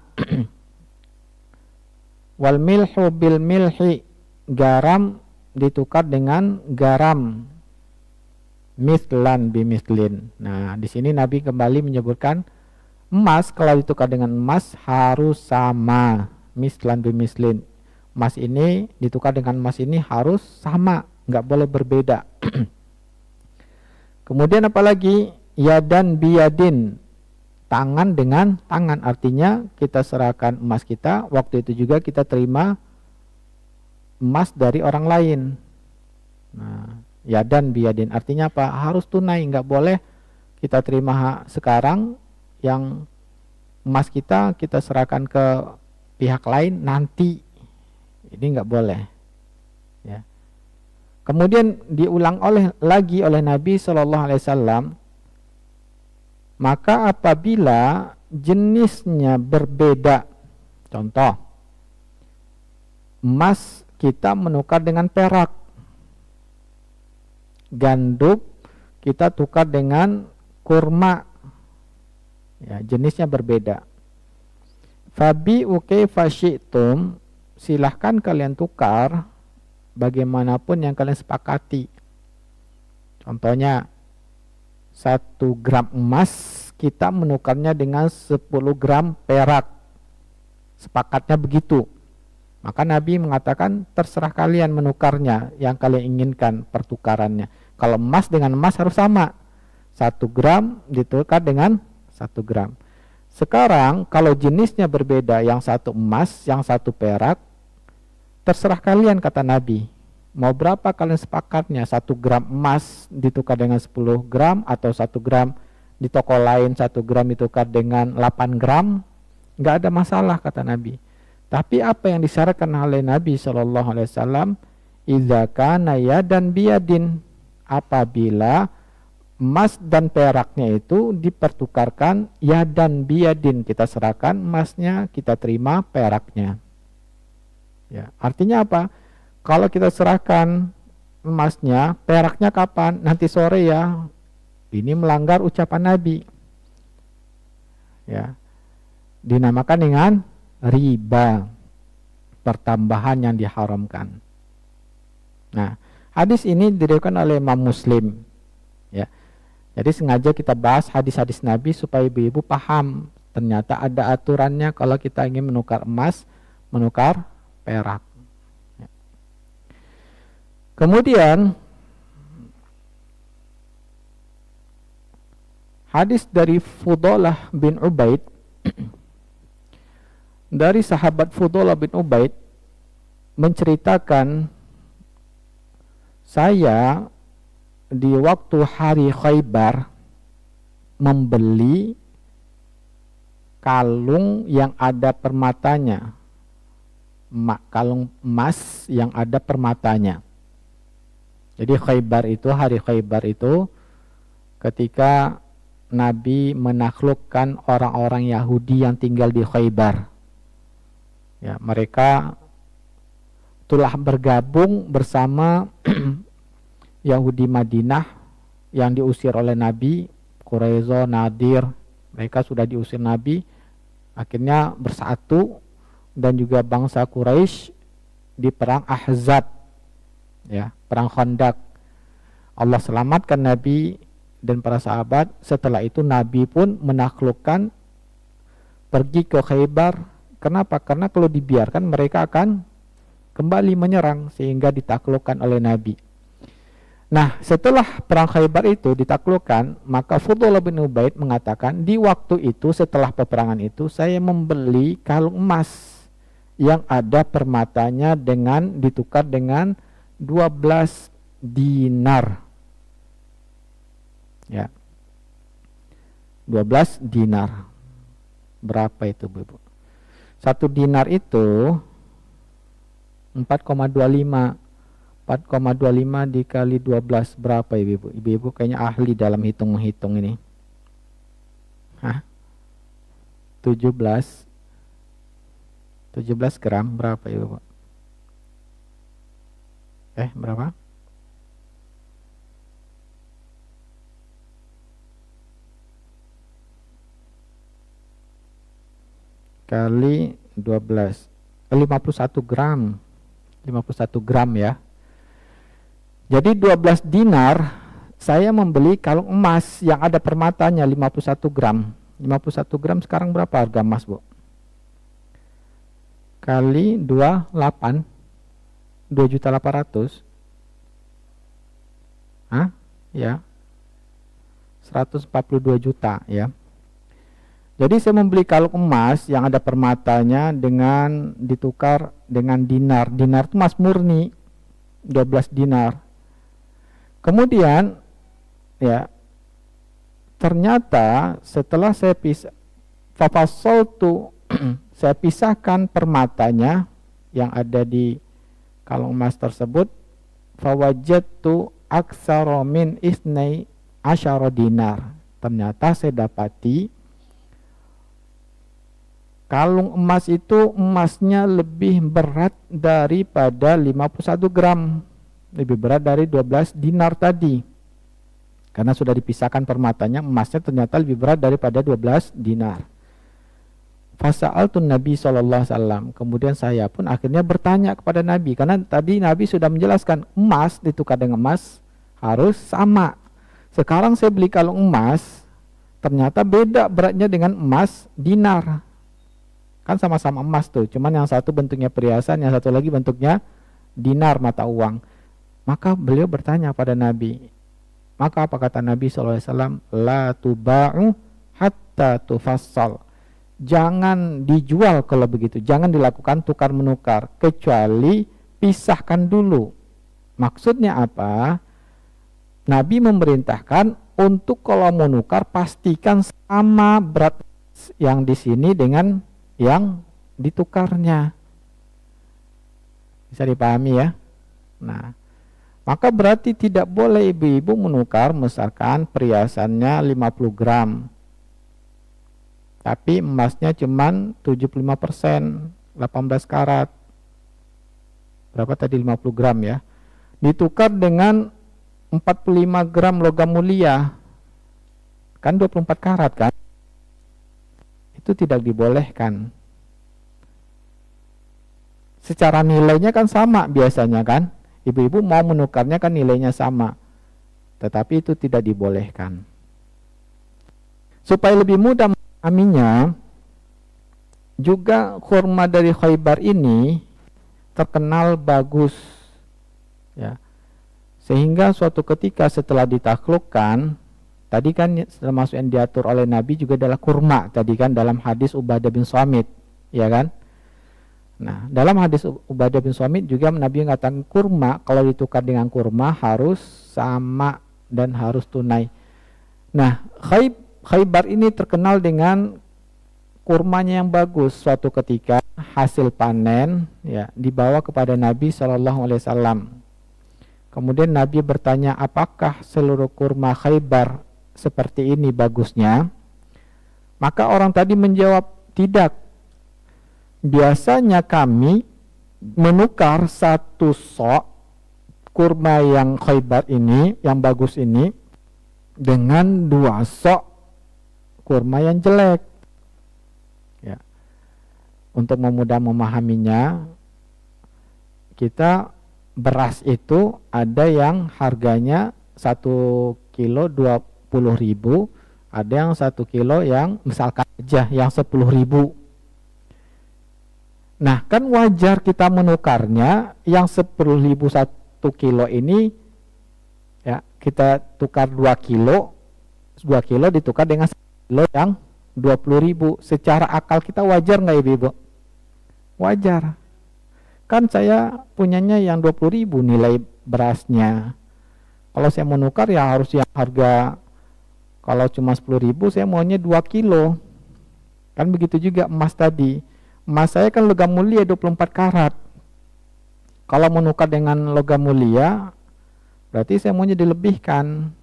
Wal milhu bil milhi, garam ditukar dengan garam. Mislan bimislin. Nah, di sini Nabi kembali menyebutkan emas kalau ditukar dengan emas harus sama. Mislan bimislin. Emas ini ditukar dengan emas ini harus sama, nggak boleh berbeda. Kemudian apalagi yadan biyadin, tangan dengan tangan, artinya kita serahkan emas kita, waktu itu juga kita terima emas dari orang lain. Nah, yadan biyadin artinya apa? Harus tunai, nggak boleh kita terima sekarang, yang emas kita serahkan ke pihak lain nanti. Ini nggak boleh, ya. Kemudian diulang lagi oleh Nabi Shallallahu Alaihi Wasallam, maka apabila jenisnya berbeda, contoh emas kita menukar dengan perak, gandum kita tukar dengan kurma, ya, jenisnya berbeda. Fabi uke fasyitum, silahkan kalian tukar bagaimanapun yang kalian sepakati. Contohnya 1 gram emas kita menukarnya dengan 10 gram perak, sepakatnya begitu. Maka Nabi mengatakan terserah kalian menukarnya yang kalian inginkan pertukarannya. Kalau emas dengan emas harus sama, 1 gram ditukar dengan 1 gram. Sekarang kalau jenisnya berbeda, yang satu emas, yang satu perak, terserah kalian kata Nabi. Mau berapa kalian sepakatnya, 1 gram emas ditukar dengan 10 gram, atau 1 gram di toko lain 1 gram ditukar dengan 8 gram, nggak ada masalah kata Nabi. Tapi apa yang disyaratkan oleh Nabi SAW, idza kana yadan biyadin, apabila emas dan peraknya itu dipertukarkan yadan biyadin, kita serahkan emasnya, kita terima peraknya. Ya, artinya apa? Kalau kita serahkan emasnya, peraknya kapan? Nanti sore ya. Ini melanggar ucapan Nabi. Ya. Dinamakan dengan riba, pertambahan yang diharamkan. Nah, hadis ini diriwayatkan oleh Imam Muslim. Ya. Jadi sengaja kita bahas hadis-hadis Nabi supaya ibu-ibu paham. Ternyata ada aturannya kalau kita ingin menukar emas, menukar perak. Ya. Kemudian hadis dari Fudalah bin Ubaid, dari sahabat Fudalah bin Ubaid menceritakan, saya di waktu hari Khaybar membeli kalung yang ada permatanya, kalung emas yang ada permatanya. Jadi Khaybar itu, hari Khaybar itu ketika Nabi menaklukkan orang-orang Yahudi yang tinggal di Khaybar. Ya, mereka telah bergabung bersama Yahudi Madinah yang diusir oleh Nabi, Quraizo, Nadir. Mereka sudah diusir Nabi, akhirnya bersatu, dan juga bangsa Quraisy di perang Ahzab, ya, perang Khandaq. Allah selamatkan Nabi dan para sahabat. Setelah itu Nabi pun menaklukkan, pergi ke Khaybar. Kenapa? Karena kalau dibiarkan mereka akan kembali menyerang, sehingga ditaklukkan oleh Nabi. Nah, setelah perang Khaybar itu ditaklukkan, maka Fudhalah bin Ubaid mengatakan, di waktu itu setelah peperangan itu saya membeli kalung emas yang ada permatanya dengan ditukar dengan 12 dinar. Ya. 12 dinar. Berapa itu, Bu? 1 dinar itu 4,25. 4,25 dikali 12 berapa, Ibu? Ibu kayaknya ahli dalam hitung-hitung ini. Hah? 17 gram berapa, Ibu? Berapa? Kali 12, 51 gram. 51 gram ya. Jadi 12 dinar saya membeli kalung emas yang ada permatanya 51 gram. 51 gram sekarang berapa harga emas, Bu? Kali 28, 2.800.000. Hah? Ya. 142 juta ya. Jadi saya membeli kalung emas yang ada permatanya dengan ditukar dengan dinar. Dinar itu emas murni, 12 dinar. Kemudian ya, ternyata setelah saya saya pisahkan permatanya yang ada di kalung emas tersebut, fawajadtu aktsara min isnai asyara dinar. Ternyata saya dapati kalung emas itu emasnya lebih berat daripada 51 gram. Lebih berat dari 12 dinar tadi. Karena sudah dipisahkan permatanya, emasnya ternyata lebih berat daripada 12 dinar. Fasa'altun Nabi SAW. Kemudian saya pun akhirnya bertanya kepada Nabi. Karena tadi Nabi sudah menjelaskan emas ditukar dengan emas harus sama. Sekarang saya beli kalung emas, ternyata beda beratnya dengan emas dinar. Kan sama-sama emas tuh, cuman yang satu bentuknya perhiasan, yang satu lagi bentuknya dinar, mata uang. Maka beliau bertanya pada Nabi. Maka apa kata Nabi SAW? La tuba'u hatta tufassal. Jangan dijual kalau begitu, jangan dilakukan tukar menukar, kecuali pisahkan dulu. Maksudnya apa? Nabi memerintahkan untuk kalau menukar pastikan sama berat yang di sini dengan yang ditukarnya. Bisa dipahami ya? Nah, maka berarti tidak boleh ibu-ibu menukar misalkan perhiasannya 50 gram. Tapi emasnya cuman 75%, 18 karat. Berapa tadi 50 gram ya? Ditukar dengan 45 gram logam mulia. Kan 24 karat kan? Itu tidak dibolehkan. Secara nilainya kan sama biasanya kan, ibu-ibu mau menukarnya kan nilainya sama, tetapi itu tidak dibolehkan. Supaya lebih mudah memahaminya, juga kurma dari Khaybar ini terkenal bagus ya, sehingga suatu ketika setelah ditaklukkan, tadi kan termasuk yang diatur oleh Nabi juga adalah kurma, tadi kan dalam hadis Ubadah bin Samit, ya kan? Nah, dalam hadis Ubadah bin Samit juga Nabi mengatakan kurma kalau ditukar dengan kurma harus sama dan harus tunai. Nah, Khaybar ini terkenal dengan kurmanya yang bagus. Suatu ketika hasil panen ya dibawa kepada Nabi SAW. Kemudian Nabi bertanya, apakah seluruh kurma Khaybar seperti ini bagusnya? Maka orang tadi menjawab, tidak. biasanya kami menukar satu sok kurma yang Khaybar ini, yang bagus ini, dengan 2 sok kurma yang jelek. Ya. Untuk memudah memahaminya, kita beras itu ada yang harganya 1 kilo 20.000, ada yang 1 kilo yang misalkan aja yang 10.000. Nah, kan wajar kita menukarnya yang 10.000 1 kilo ini, ya kita tukar 2 kilo ditukar dengan 1 kilo yang 20.000. Secara akal kita wajar nggak Ibu? Wajar. Kan saya punyanya yang 20.000 nilai berasnya. Kalau saya menukar ya harus yang harga, kalau cuma 10.000 saya maunya 2 kilo. Kan begitu juga emas tadi. Emas saya kan logam mulia 24 karat. Kalau menukar dengan logam mulia, berarti saya maunya dilebihkan.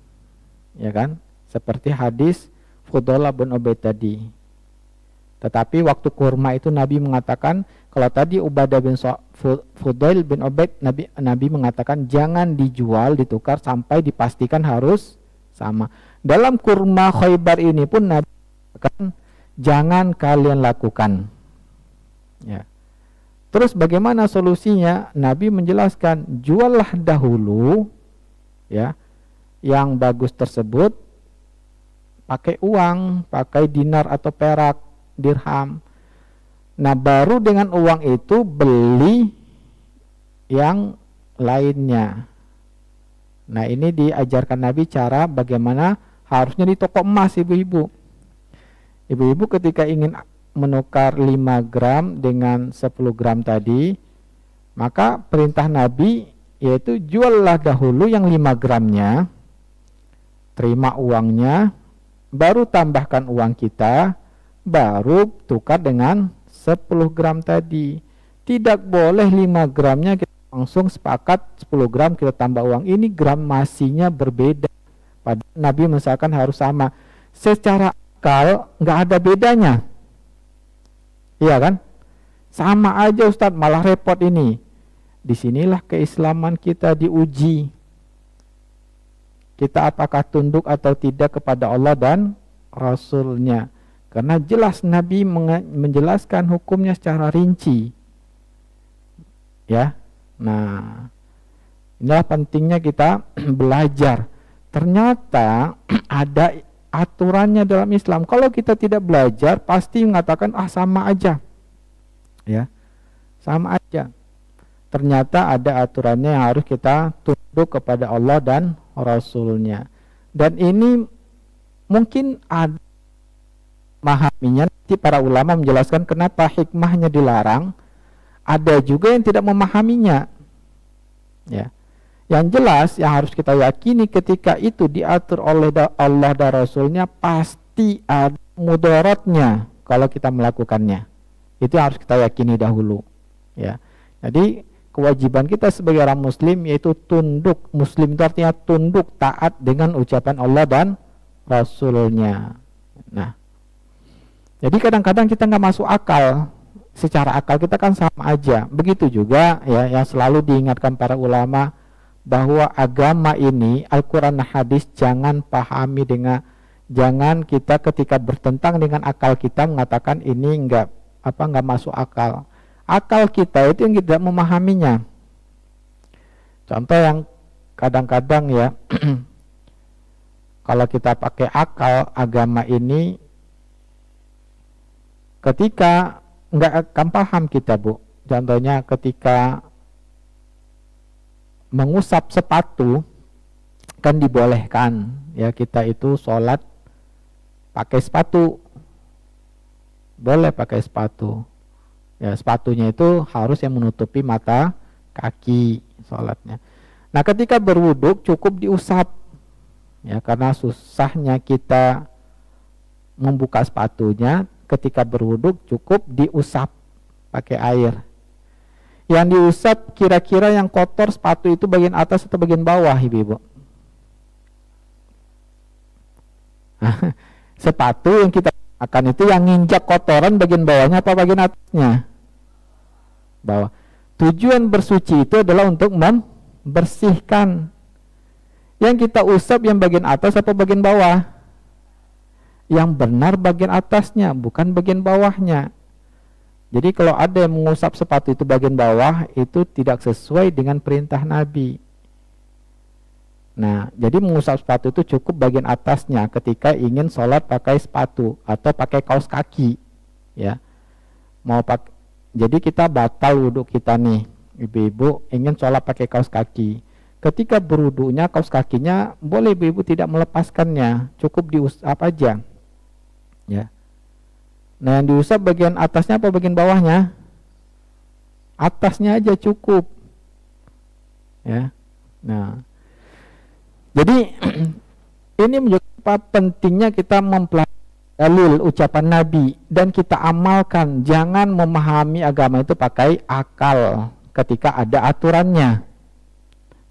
Ya kan? Seperti hadis Fudalah bin Ubaid tadi. Tetapi waktu kurma itu Nabi mengatakan, kalau tadi Ubadah bin Fudail bin Ubaid, Nabi mengatakan jangan dijual, ditukar sampai dipastikan harus sama. Dalam kurma Khaybar ini pun Nabi mengatakan jangan kalian lakukan. Ya. Terus bagaimana solusinya? Nabi menjelaskan, juallah dahulu ya yang bagus tersebut pakai uang, pakai dinar atau perak, dirham. Nah, baru dengan uang itu beli yang lainnya. Nah, ini diajarkan Nabi cara bagaimana harusnya di toko emas, ibu-ibu. Ibu-ibu ketika ingin menukar 5 gram dengan 10 gram tadi, maka perintah Nabi yaitu juallah dahulu yang 5 gramnya, terima uangnya, baru tambahkan uang kita, baru tukar dengan 10 gram tadi. Tidak boleh 5 gramnya kita langsung sepakat 10 gram kita tambah uang. Ini gram masihnya berbeda. Padahal Nabi misalkan harus sama. Secara akal nggak ada bedanya. Iya kan? Sama aja Ustadz, malah repot ini. Disinilah keislaman kita diuji. Kita apakah tunduk atau tidak kepada Allah dan Rasulnya. Karena jelas Nabi menjelaskan hukumnya secara rinci. Ya. Nah, inilah pentingnya kita belajar. Ternyata ada aturannya dalam Islam. Kalau kita tidak belajar, pasti mengatakan sama aja. Ya. Sama aja. Ternyata ada aturannya yang harus kita tunduk kepada Allah dan Rasulnya. Dan ini mungkin ada memahaminya, nanti para ulama menjelaskan kenapa hikmahnya dilarang. Ada juga yang tidak memahaminya. Ya. Yang jelas yang harus kita yakini ketika itu diatur oleh Allah dan Rasulnya, pasti ada mudaratnya kalau kita melakukannya. Itu harus kita yakini dahulu. Ya. Jadi kewajiban kita sebagai orang muslim yaitu tunduk. Muslim itu artinya tunduk, taat dengan ucapan Allah dan Rasulnya. Nah, jadi kadang-kadang kita nggak masuk akal. Secara akal kita kan sama aja. Begitu juga ya yang selalu diingatkan para ulama bahwa agama ini, Al-Quran dan hadis, jangan pahami dengan, jangan kita ketika bertentang dengan akal kita mengatakan ini nggak masuk akal. Akal kita itu yang tidak memahaminya. Contoh yang kadang-kadang ya kalau kita pakai akal agama ini, ketika nggak akan paham kita, Bu. Contohnya ketika mengusap sepatu kan dibolehkan ya, kita itu sholat pakai sepatu, boleh pakai sepatu ya, sepatunya itu harus yang menutupi mata kaki sholatnya. Nah, ketika berwuduk cukup diusap ya, karena susahnya kita membuka sepatunya. Ketika berwuduk cukup diusap pakai air. Yang diusap kira-kira yang kotor sepatu itu bagian atas atau bagian bawah, ibu-ibu? Sepatu yang kita akan itu yang nginjak kotoran bagian bawahnya apa bagian atasnya? bahwa tujuan bersuci itu adalah untuk membersihkan. Yang kita usap yang bagian atas apa bagian bawah? Yang benar bagian atasnya, bukan bagian bawahnya. Jadi kalau ada yang mengusap sepatu itu bagian bawah, itu tidak sesuai dengan perintah Nabi. Nah, jadi mengusap sepatu itu cukup bagian atasnya ketika ingin sholat pakai sepatu atau pakai kaos kaki, ya. Jadi kita batal wudhu kita nih, ibu-ibu ingin sholat pakai kaos kaki. Ketika berwudhunya kaos kakinya boleh ibu-ibu tidak melepaskannya, cukup diusap aja, ya. Nah, yang diusap bagian atasnya apa bagian bawahnya? Atasnya aja cukup, ya. Nah, jadi ini menunjukkan pentingnya kita mempelajari dalil ucapan Nabi dan kita amalkan. Jangan memahami agama itu pakai akal ketika ada aturannya.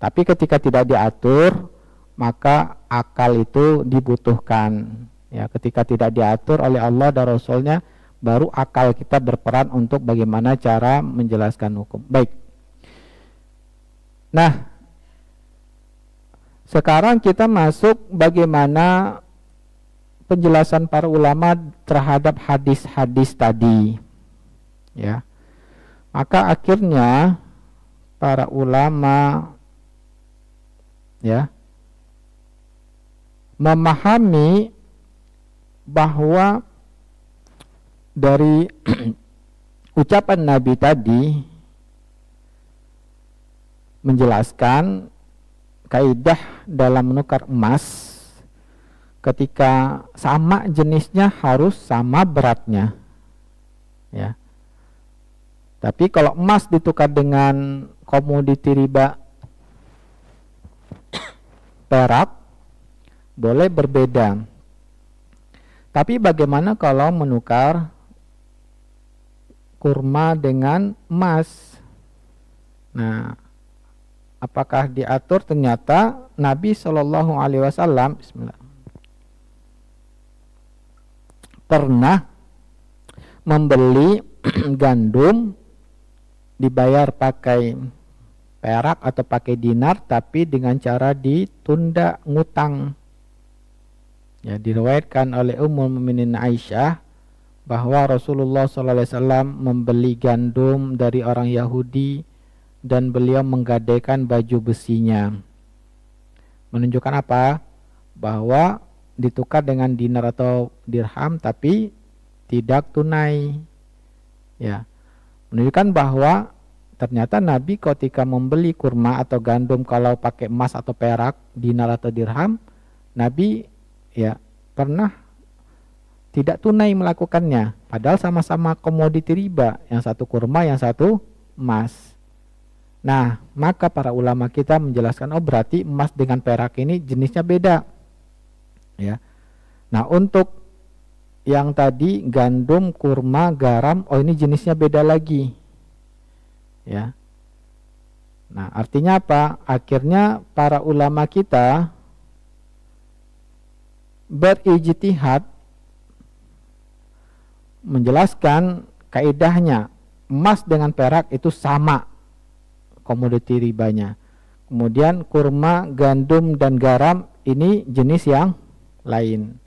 Tapi ketika tidak diatur, maka akal itu dibutuhkan. Ya, ketika tidak diatur oleh Allah dan Rasulnya, baru akal kita berperan untuk bagaimana cara menjelaskan hukum. Baik. Nah, sekarang kita masuk bagaimana penjelasan para ulama terhadap hadis-hadis tadi. Ya. Maka akhirnya para ulama, ya, memahami bahwa dari ucapan Nabi tadi menjelaskan kaidah dalam menukar emas, ketika sama jenisnya harus sama beratnya, ya. Tapi kalau emas ditukar dengan komoditi riba perak boleh berbeda. Tapi bagaimana kalau menukar kurma dengan emas? Nah, apakah diatur? Ternyata Nabi Shallallahu Alaihi Wasallam pernah membeli gandum dibayar pakai perak atau pakai dinar, tapi dengan cara ditunda ngutang. Ya, diriwayatkan oleh Ummul Mukminin Aisyah bahwa Rasulullah SAW membeli gandum dari orang Yahudi dan beliau menggadaikan baju besinya. Menunjukkan apa? Bahwa ditukar dengan dinar atau dirham tapi tidak tunai. Ya. Menunjukkan bahwa ternyata Nabi ketika membeli kurma atau gandum, kalau pakai emas atau perak, dinar atau dirham, Nabi ya pernah tidak tunai melakukannya, padahal sama-sama komoditi riba, yang satu kurma, yang satu emas. Nah, maka para ulama kita menjelaskan, oh berarti emas dengan perak ini jenisnya beda, ya. Nah, untuk yang tadi gandum, kurma, garam, oh ini jenisnya beda lagi, ya. Nah, artinya apa? Akhirnya para ulama kita berijtihad menjelaskan kaidahnya, emas dengan perak itu sama komoditi ribanya. Kemudian kurma, gandum dan garam ini jenis yang lain.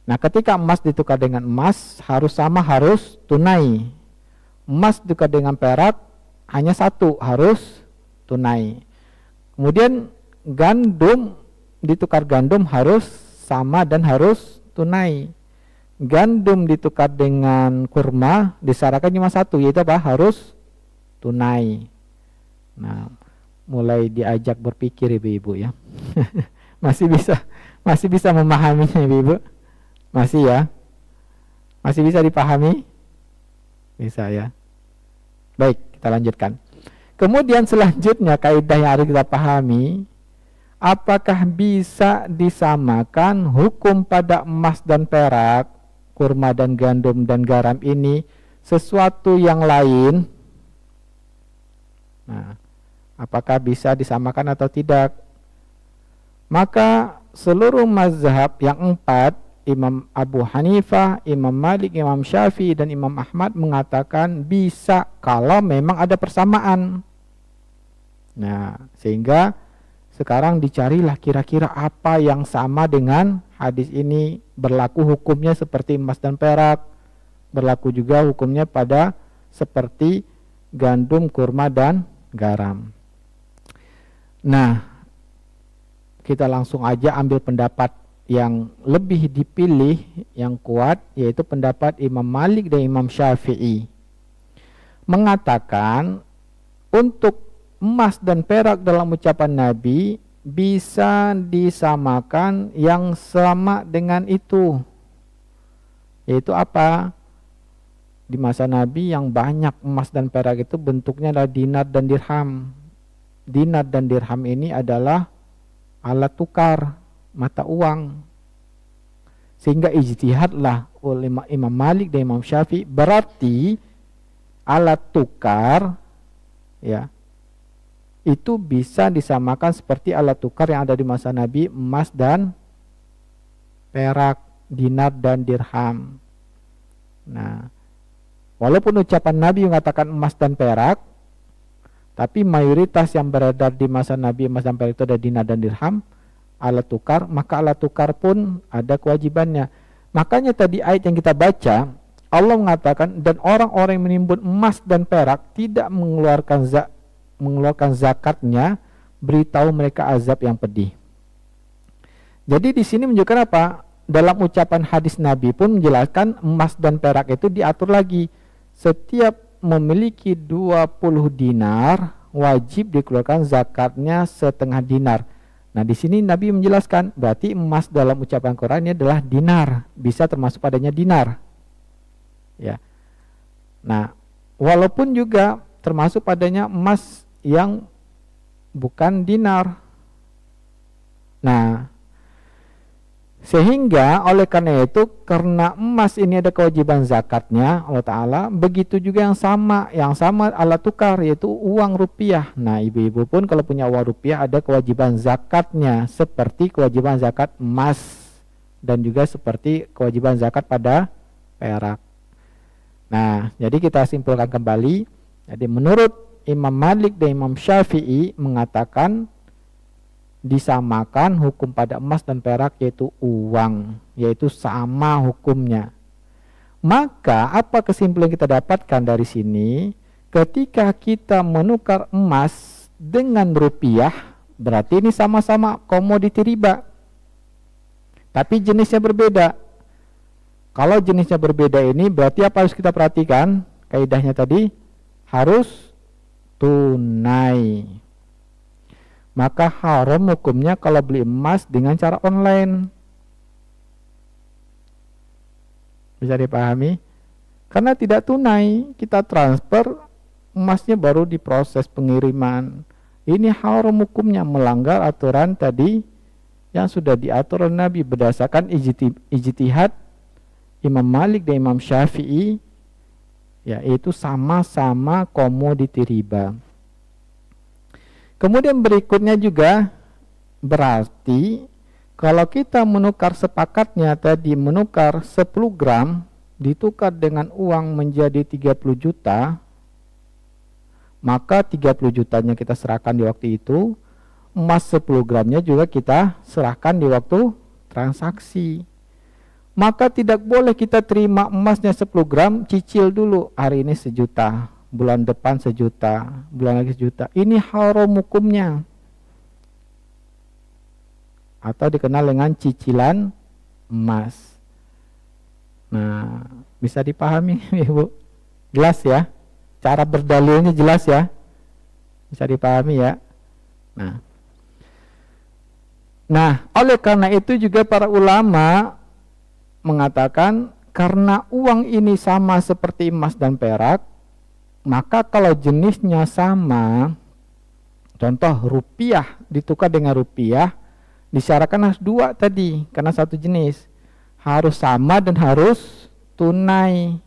Nah, ketika emas ditukar dengan emas harus sama, harus tunai. Emas ditukar dengan perak hanya satu, harus tunai. Kemudian gandum ditukar gandum harus sama dan harus tunai. Gandum ditukar dengan kurma disyaratkan cuma satu, yaitu apa? Harus tunai. Nah, mulai diajak berpikir ibu-ibu ya. masih bisa memahaminya ibu-ibu? Masih ya? Masih bisa dipahami? Bisa ya. Baik, kita lanjutkan. Kemudian selanjutnya kaidah yang harus kita pahami, apakah bisa disamakan hukum pada emas dan perak, kurma dan gandum dan garam ini sesuatu yang lain? Nah, apakah bisa disamakan atau tidak? Maka seluruh mazhab yang 4 Imam Abu Hanifah, Imam Malik, Imam Syafi'i, dan Imam Ahmad mengatakan bisa kalau memang ada persamaan. Nah, sehingga sekarang dicarilah kira-kira apa yang sama dengan hadis ini, berlaku hukumnya seperti emas dan perak, berlaku juga hukumnya pada seperti gandum, kurma, dan garam. Nah, kita langsung aja ambil pendapat yang lebih dipilih, yang kuat, yaitu pendapat Imam Malik dan Imam Syafi'i. Mengatakan untuk emas dan perak dalam ucapan Nabi bisa disamakan yang sama dengan itu. Yaitu apa? Di masa Nabi yang banyak emas dan perak itu bentuknya adalah dinar dan dirham. Dinar dan dirham ini adalah alat tukar, mata uang. Sehingga ijtihadlah oleh Imam Malik dan Imam Syafi'i, berarti alat tukar ya itu bisa disamakan seperti alat tukar yang ada di masa Nabi, emas dan perak, dinar dan dirham. Nah, walaupun ucapan Nabi mengatakan emas dan perak, tapi mayoritas yang beredar di masa Nabi emas dan perak itu ada dinar dan dirham, alat tukar, maka alat tukar pun ada kewajibannya. Makanya tadi ayat yang kita baca, Allah mengatakan, dan orang-orang yang menimbun emas dan perak tidak mengeluarkan zakatnya, beritahu mereka azab yang pedih. Jadi di sini menunjukkan apa? Dalam ucapan hadis Nabi pun menjelaskan emas dan perak itu diatur lagi. Setiap memiliki 20 dinar wajib dikeluarkan zakatnya setengah dinar. Nah, di sini Nabi menjelaskan berarti emas dalam ucapan Quran ini adalah dinar, bisa termasuk padanya dinar. Ya. Nah, walaupun juga termasuk padanya emas yang bukan dinar. Nah, sehingga oleh karena itu, karena emas ini ada kewajiban zakatnya Allah Ta'ala, begitu juga yang sama alat tukar, yaitu uang rupiah. Nah, ibu-ibu pun kalau punya uang rupiah ada kewajiban zakatnya, seperti kewajiban zakat emas dan juga seperti kewajiban zakat pada perak. Nah, jadi kita simpulkan kembali. Jadi menurut Imam Malik dan Imam Syafi'i mengatakan disamakan hukum pada emas dan perak, yaitu uang, yaitu sama hukumnya. Maka apa kesimpulan kita dapatkan dari sini? Ketika kita menukar emas dengan rupiah, berarti ini sama-sama komoditi riba, tapi jenisnya berbeda. Kalau jenisnya berbeda ini berarti apa harus kita perhatikan? Kaidahnya tadi harus tunai. Maka haram hukumnya kalau beli emas dengan cara online. Bisa dipahami? Karena tidak tunai, kita transfer, emasnya baru diproses pengiriman. Ini haram hukumnya, melanggar aturan tadi yang sudah diatur oleh Nabi berdasarkan ijtihad Imam Malik dan Imam Syafi'i, yaitu sama-sama komoditi riba. Kemudian berikutnya juga berarti kalau kita menukar sepakatnya tadi, menukar 10 gram ditukar dengan uang menjadi 30 juta, maka 30 jutanya kita serahkan di waktu itu, emas 10 gramnya juga kita serahkan di waktu transaksi. Maka tidak boleh kita terima emasnya 10 gram, cicil dulu, hari ini 1 juta, bulan depan 1 juta, bulan lagi 1 juta. Ini haram hukumnya, atau dikenal dengan cicilan emas. Nah, bisa dipahami Ibu? Jelas ya? Cara berdalilnya jelas ya? Bisa dipahami ya? Nah, oleh karena itu juga para ulama mengatakan karena uang ini sama seperti emas dan perak, maka kalau jenisnya sama, contoh rupiah ditukar dengan rupiah, disyaratkan harus 2 tadi, karena satu jenis, harus sama dan harus tunai.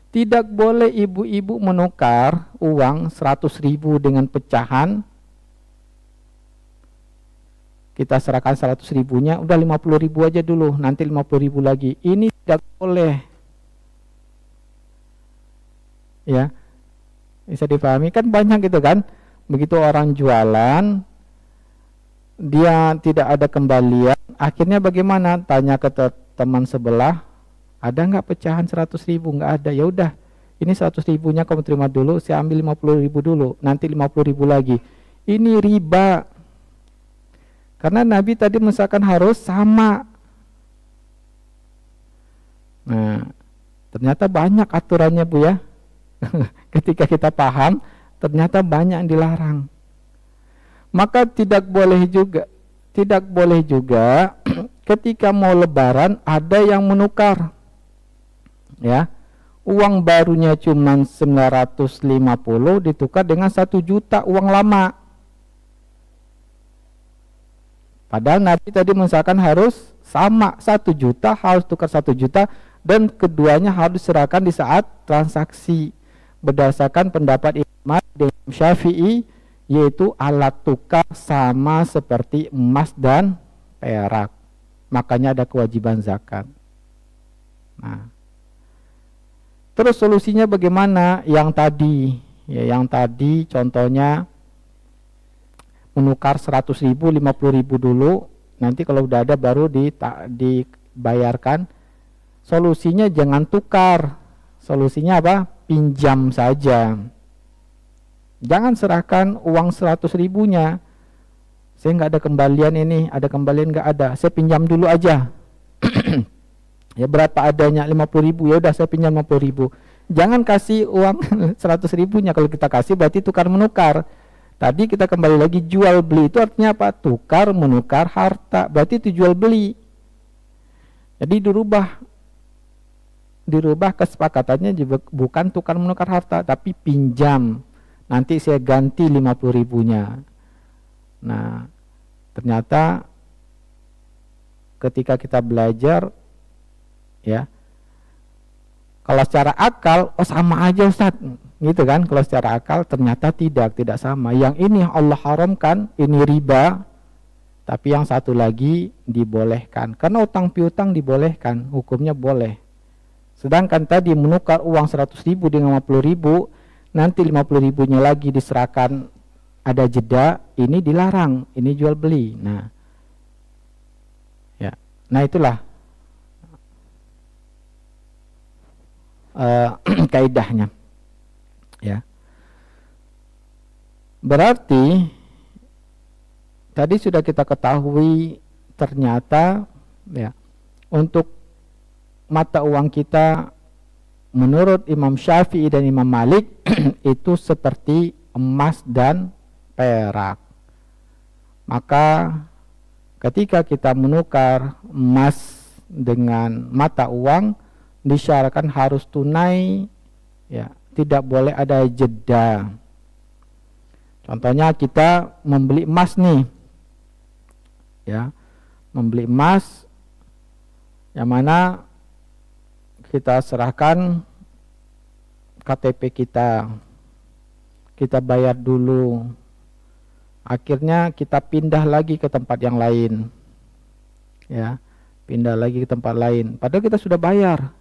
Tidak boleh ibu-ibu menukar uang 100.000 dengan pecahan kita serahkan 100.000-nya, udah 50.000 aja dulu, nanti 50.000 lagi. Ini tidak boleh. Ya, bisa dipahami kan, banyak gitu kan. Begitu orang jualan, dia tidak ada kembalian, akhirnya bagaimana? Tanya ke teman sebelah, ada nggak pecahan 100.000? Nggak ada. Ya udah, ini 100.000-nya kamu terima dulu, saya ambil 50.000 dulu, nanti 50.000 lagi. Ini riba. Karena Nabi tadi misalkan harus sama. Nah, ternyata banyak aturannya Bu ya. Ketika kita paham, ternyata banyak yang dilarang. Maka tidak boleh juga ketika mau lebaran ada yang menukar. Ya. Uang barunya cuma 950 ditukar dengan 1 juta uang lama. Padahal Nabi tadi misalkan harus sama 1 juta, harus tukar 1 juta, dan keduanya harus diserahkan di saat transaksi. Berdasarkan pendapat Imam Syafi'i, yaitu alat tukar sama seperti emas dan perak. Makanya ada kewajiban zakat. Nah, terus solusinya bagaimana? Yang tadi contohnya menukar 100.000, 50.000 dulu, nanti kalau udah ada baru dibayarkan. Solusinya jangan tukar. Solusinya apa? Pinjam saja. Jangan serahkan uang 100.000-nya. Saya nggak ada kembalian ini, ada kembalian nggak ada. Saya pinjam dulu aja. Ya berapa adanya? 50.000. Ya udah saya pinjam 50.000. Jangan kasih uang 100.000-nya. Kalau kita kasih berarti tukar menukar. Tadi kita kembali lagi, jual beli itu artinya apa? Tukar menukar harta. Berarti itu jual beli. Jadi dirubah kesepakatannya bukan tukar menukar harta, tapi pinjam. Nanti saya ganti 50.000-nya. Nah, ternyata ketika kita belajar, ya, kalau secara akal, oh sama aja Ustadz, gitu kan? Kalau secara akal ternyata tidak sama. Yang ini Allah haramkan, ini riba, tapi yang satu lagi dibolehkan. Karena utang piutang dibolehkan, hukumnya boleh. Sedangkan tadi menukar uang 100.000 dengan 50.000, nanti 50.000-nya lagi diserahkan, ada jeda, ini dilarang, ini jual beli. Nah, ya, nah itulah kaidahnya. Ya, berarti tadi sudah kita ketahui ternyata, ya, untuk mata uang kita menurut Imam Syafi'i dan Imam Malik itu seperti emas dan perak. Maka ketika kita menukar emas dengan mata uang, disyaratkan harus tunai, ya, tidak boleh ada jeda. Contohnya kita membeli emas nih, ya, membeli emas yang mana kita serahkan KTP kita bayar dulu, akhirnya kita pindah lagi ke tempat yang lain, ya, pindah lagi ke tempat lain, padahal kita sudah bayar,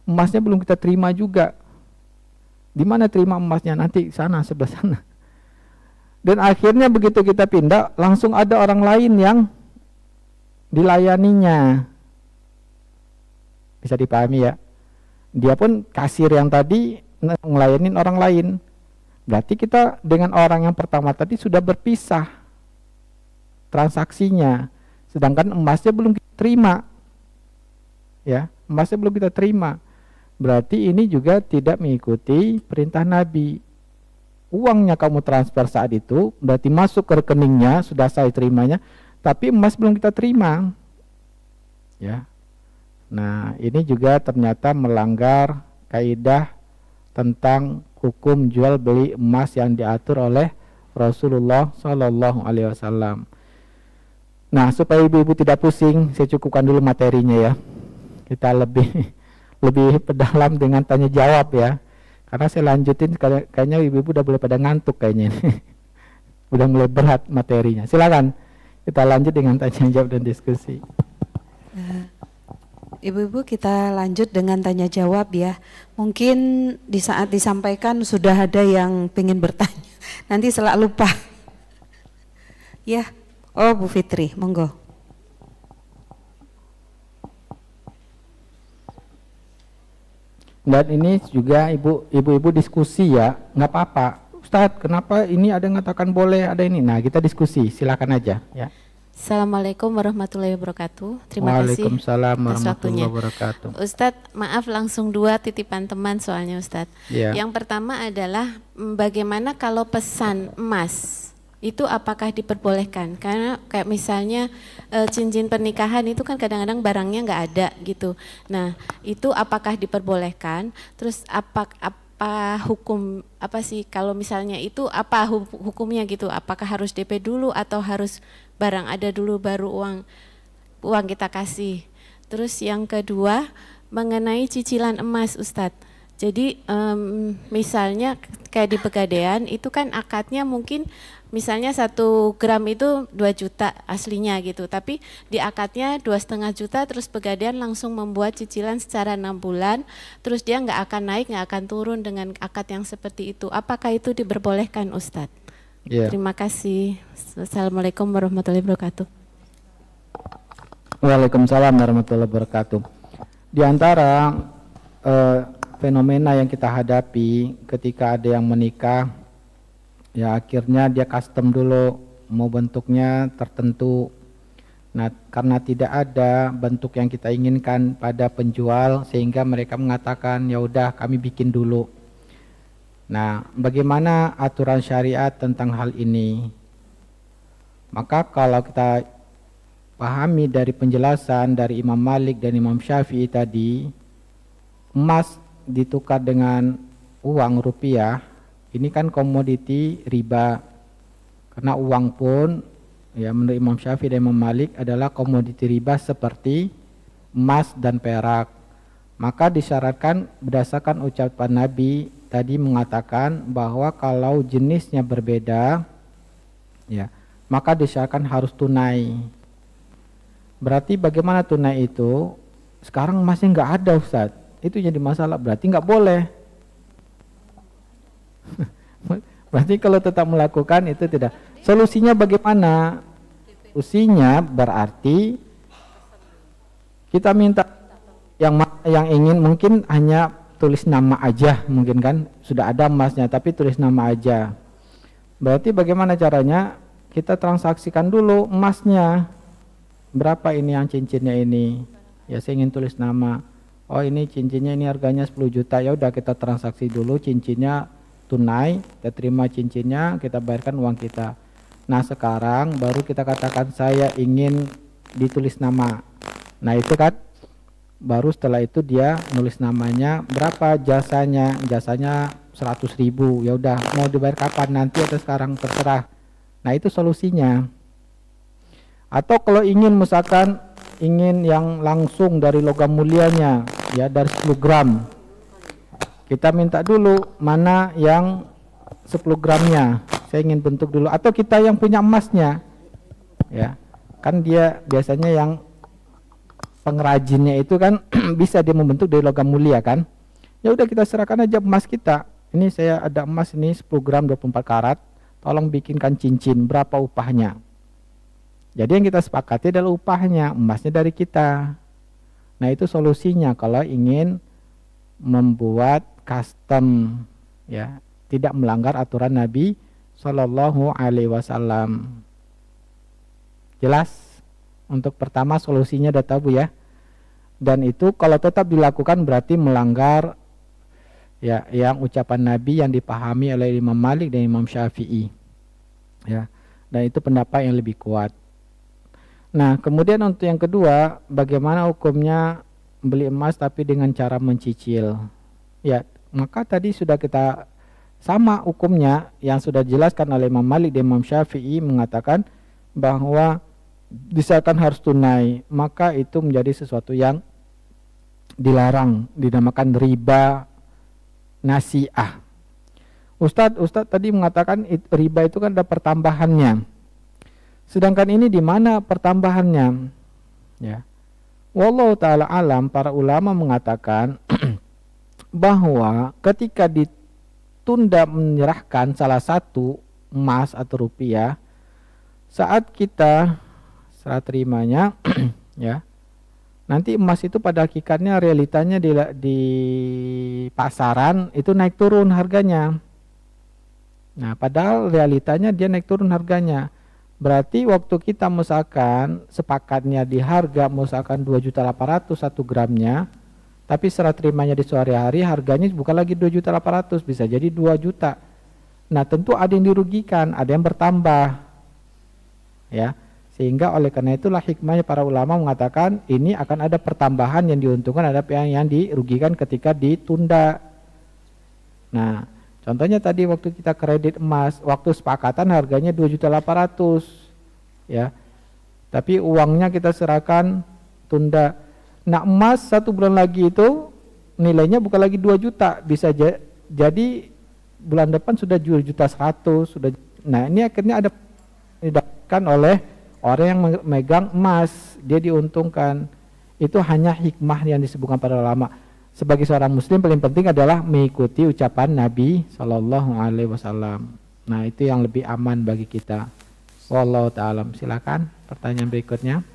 emasnya belum kita terima juga. Di mana terima emasnya? Nanti sana, sebelah sana. Dan akhirnya begitu kita pindah, langsung ada orang lain yang dilayaninya. Bisa dipahami ya? Dia pun kasir yang tadi ngelayanin orang lain. Berarti kita dengan orang yang pertama tadi sudah berpisah transaksinya. Sedangkan emasnya belum kita terima. Ya, emasnya belum kita terima. Berarti ini juga tidak mengikuti perintah Nabi. Uangnya kamu transfer saat itu, berarti masuk ke rekeningnya, sudah saya terimanya, tapi emas belum kita terima. Ya. Nah, ini juga ternyata melanggar kaidah tentang hukum jual beli emas yang diatur oleh Rasulullah Shallallahu Alaihi Wasallam. Nah, supaya ibu-ibu tidak pusing, saya cukupkan dulu materinya ya. Kita lebih pedalam dengan tanya jawab ya. Karena saya lanjutin, kayaknya ibu-ibu udah mulai pada ngantuk kayaknya. Udah mulai berat materinya. Silakan. Kita lanjut dengan tanya jawab dan diskusi. Ibu-ibu, kita lanjut dengan tanya jawab ya. Mungkin di saat disampaikan sudah ada yang pengen bertanya, nanti setelah lupa. Ya, oh Bu Fitri, monggo. Dan ini juga ibu-ibu diskusi ya, nggak apa-apa. Ustadz, kenapa ini ada yang mengatakan boleh, ada ini. Nah, kita diskusi, silakan aja ya. Assalamualaikum warahmatullahi wabarakatuh. Terima kasih Waalaikumsalam atas warahmatullahi waktunya. wabarakatuh. Ustadz, maaf langsung 2 titipan teman soalnya Ustadz. Ya. Yang pertama adalah bagaimana kalau pesan emas itu apakah diperbolehkan? Karena kayak misalnya cincin pernikahan itu kan kadang-kadang barangnya nggak ada gitu. Nah itu apakah diperbolehkan? Terus apa hukum apa sih kalau misalnya itu apa hukumnya gitu? Apakah harus DP dulu atau harus barang ada dulu baru uang kita kasih? Terus yang kedua mengenai cicilan emas Ustadz. Jadi misalnya kayak di Pegadaian itu kan akadnya mungkin misalnya 1 gram itu 2 juta aslinya gitu, tapi di akadnya 2,5 juta, terus Pegadaian langsung membuat cicilan secara 6 bulan, terus dia nggak akan naik, nggak akan turun dengan akad yang seperti itu. Apakah itu diperbolehkan Ustadz? Yeah. Terima kasih. Assalamualaikum warahmatullahi wabarakatuh. Waalaikumsalam warahmatullahi wabarakatuh. Di antara fenomena yang kita hadapi ketika ada yang menikah, ya akhirnya dia custom dulu, mau bentuknya tertentu. Nah, karena tidak ada bentuk yang kita inginkan pada penjual, sehingga mereka mengatakan, ya udah kami bikin dulu. Nah, bagaimana aturan syariat tentang hal ini? Maka kalau kita pahami dari penjelasan dari Imam Malik dan Imam Syafi'i tadi, emas ditukar dengan uang rupiah, ini kan komoditi riba. Karena uang pun ya menurut Imam Syafi'i dan Imam Malik adalah komoditi riba seperti emas dan perak. Maka disyaratkan berdasarkan ucapan Nabi tadi mengatakan bahwa kalau jenisnya berbeda ya, maka disyaratkan harus tunai. Berarti bagaimana tunai itu? Sekarang masih nggak ada Ustadz. Itu jadi masalah, berarti nggak boleh. Berarti kalau tetap melakukan itu tidak. Solusinya bagaimana? Solusinya berarti kita minta yang ingin mungkin hanya tulis nama aja, mungkin kan sudah ada emasnya tapi tulis nama aja. Berarti bagaimana caranya? Kita transaksikan dulu emasnya. Berapa ini yang cincinnya ini? Ya saya ingin tulis nama. Oh ini cincinnya ini harganya 10 juta. Ya udah kita transaksi dulu cincinnya tunai, kita terima cincinnya, kita bayarkan uang kita. Nah sekarang baru kita katakan saya ingin ditulis nama. Nah itu kan baru setelah itu dia nulis namanya, berapa jasanya? Jasanya 100.000. Ya udah mau dibayar kapan, nanti atau sekarang, terserah. Nah itu solusinya. Atau kalau ingin misalkan ingin yang langsung dari logam mulianya, ya dari 10 gram, kita minta dulu mana yang 10 gramnya, saya ingin bentuk dulu. Atau kita yang punya emasnya, ya kan dia biasanya yang pengrajinnya itu kan bisa dia membentuk dari logam mulia kan. Ya udah kita serahkan aja emas kita. Ini saya ada emas ini 10 gram 24 karat, tolong bikinkan cincin, berapa upahnya? Jadi yang kita sepakati adalah upahnya, emasnya dari kita. Nah itu solusinya kalau ingin membuat custom, ya tidak melanggar aturan Nabi Shallallahu Alaihi Wasallam. Jelas? Untuk pertama solusinya udah tahu ya. Dan itu kalau tetap dilakukan berarti melanggar ya yang ucapan Nabi yang dipahami oleh Imam Malik dan Imam Syafi'i. Ya. Dan itu pendapat yang lebih kuat. Nah, kemudian untuk yang kedua, bagaimana hukumnya beli emas tapi dengan cara mencicil? Ya, maka tadi sudah kita sama hukumnya yang sudah dijelaskan oleh Imam Malik dan Imam Syafi'i mengatakan bahwa disyaratkan harus tunai, maka itu menjadi sesuatu yang dilarang, dinamakan riba nasi'ah. Ustadz tadi mengatakan riba itu kan ada pertambahannya. Sedangkan ini di mana pertambahannya? Ya. Wallahu taala alam, para ulama mengatakan bahwa ketika ditunda menyerahkan salah satu emas atau rupiah, saat kita serah terimanya ya, nanti emas itu pada hakikatnya realitanya di pasaran itu naik turun harganya. Nah, padahal realitanya dia naik turun harganya. Berarti waktu kita misalkan sepakatnya di harga misalkan 2.800.000 1 gramnya, tapi serah terimanya di sore hari harganya bukan lagi 2.800.000, bisa jadi 2 juta. Nah, tentu ada yang dirugikan, ada yang bertambah. Ya. Sehingga oleh karena itulah hikmahnya para ulama mengatakan ini akan ada pertambahan yang diuntungkan, ada yang dirugikan ketika ditunda. Nah, contohnya tadi waktu kita kredit emas, waktu sepakatan harganya 2.800.000 ya. Tapi uangnya kita serahkan tunda. Nah, emas 1 bulan lagi itu nilainya bukan lagi 2 juta, bisa jadi bulan depan sudah 2.100.000 sudah. Nah, ini akhirnya ada didapatkan oleh orang yang memegang emas, dia diuntungkan. Itu hanya hikmah yang disebutkan para ulama. Sebagai seorang muslim paling penting adalah mengikuti ucapan Nabi SAW. Nah, itu yang lebih aman bagi kita. Wallahu ta'ala. Silakan pertanyaan berikutnya.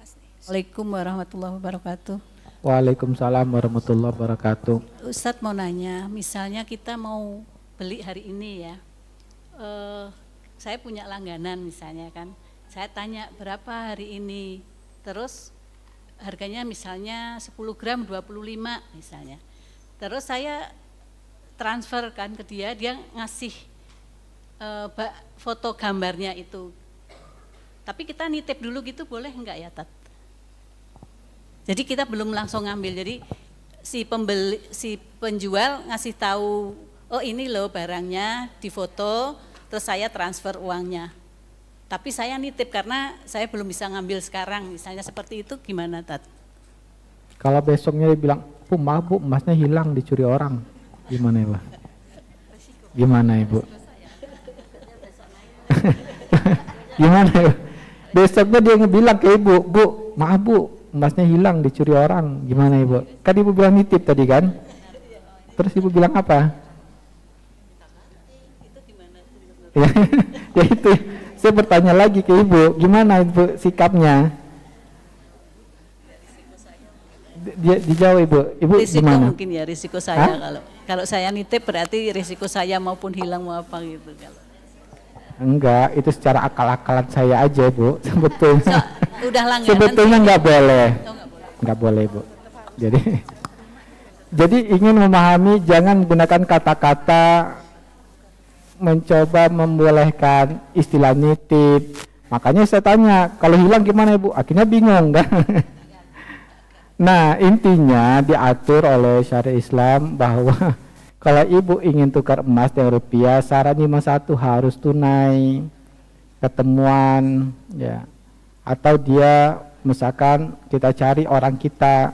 Assalamualaikum warahmatullahi wabarakatuh. Waalaikumsalam warahmatullahi wabarakatuh. Ustadz mau nanya, misalnya kita mau beli hari ini ya, saya punya langganan misalnya kan, saya tanya berapa hari ini, terus harganya misalnya 10 gram 25 misalnya, terus saya transfer kan ke dia, dia ngasih foto gambarnya itu, tapi kita nitip dulu gitu boleh enggak ya Tat? Jadi kita belum langsung ngambil, jadi si penjual ngasih tahu, oh ini loh barangnya di foto, terus saya transfer uangnya. Tapi saya nitip karena saya belum bisa ngambil sekarang, misalnya seperti itu gimana Tat? Kalau besoknya dia bilang, maaf Bu, emasnya hilang dicuri orang, gimana Ibu? Gimana Ibu? Gimana Ibu? Besoknya dia ngebilang ke Ibu, Bu, maaf Bu, emasnya hilang dicuri orang, gimana Ibu? Kan Ibu bilang nitip tadi kan? Terus Ibu bilang apa? Ya itu, saya bertanya lagi ke Ibu, gimana Ibu sikapnya? Dia dijawab Ibu Risiko gimana? mungkin ya, risiko saya. Kalau saya nitip berarti risiko saya maupun hilang mau apa gitu. Enggak, itu secara akal-akalan saya aja Bu, sebetulnya. Udah langganan. Sebetulnya nggak boleh, nggak boleh Bu. Jadi ingin memahami, jangan menggunakan kata-kata mencoba membolehkan istilah nitip. Makanya saya tanya, kalau hilang gimana Ibu? Akhirnya bingung kan? Nah, intinya diatur oleh syariat Islam bahwa kalau Ibu ingin tukar emas dengan rupiah, syarat 51 harus tunai, ketemuan ya. Atau dia misalkan kita cari orang kita,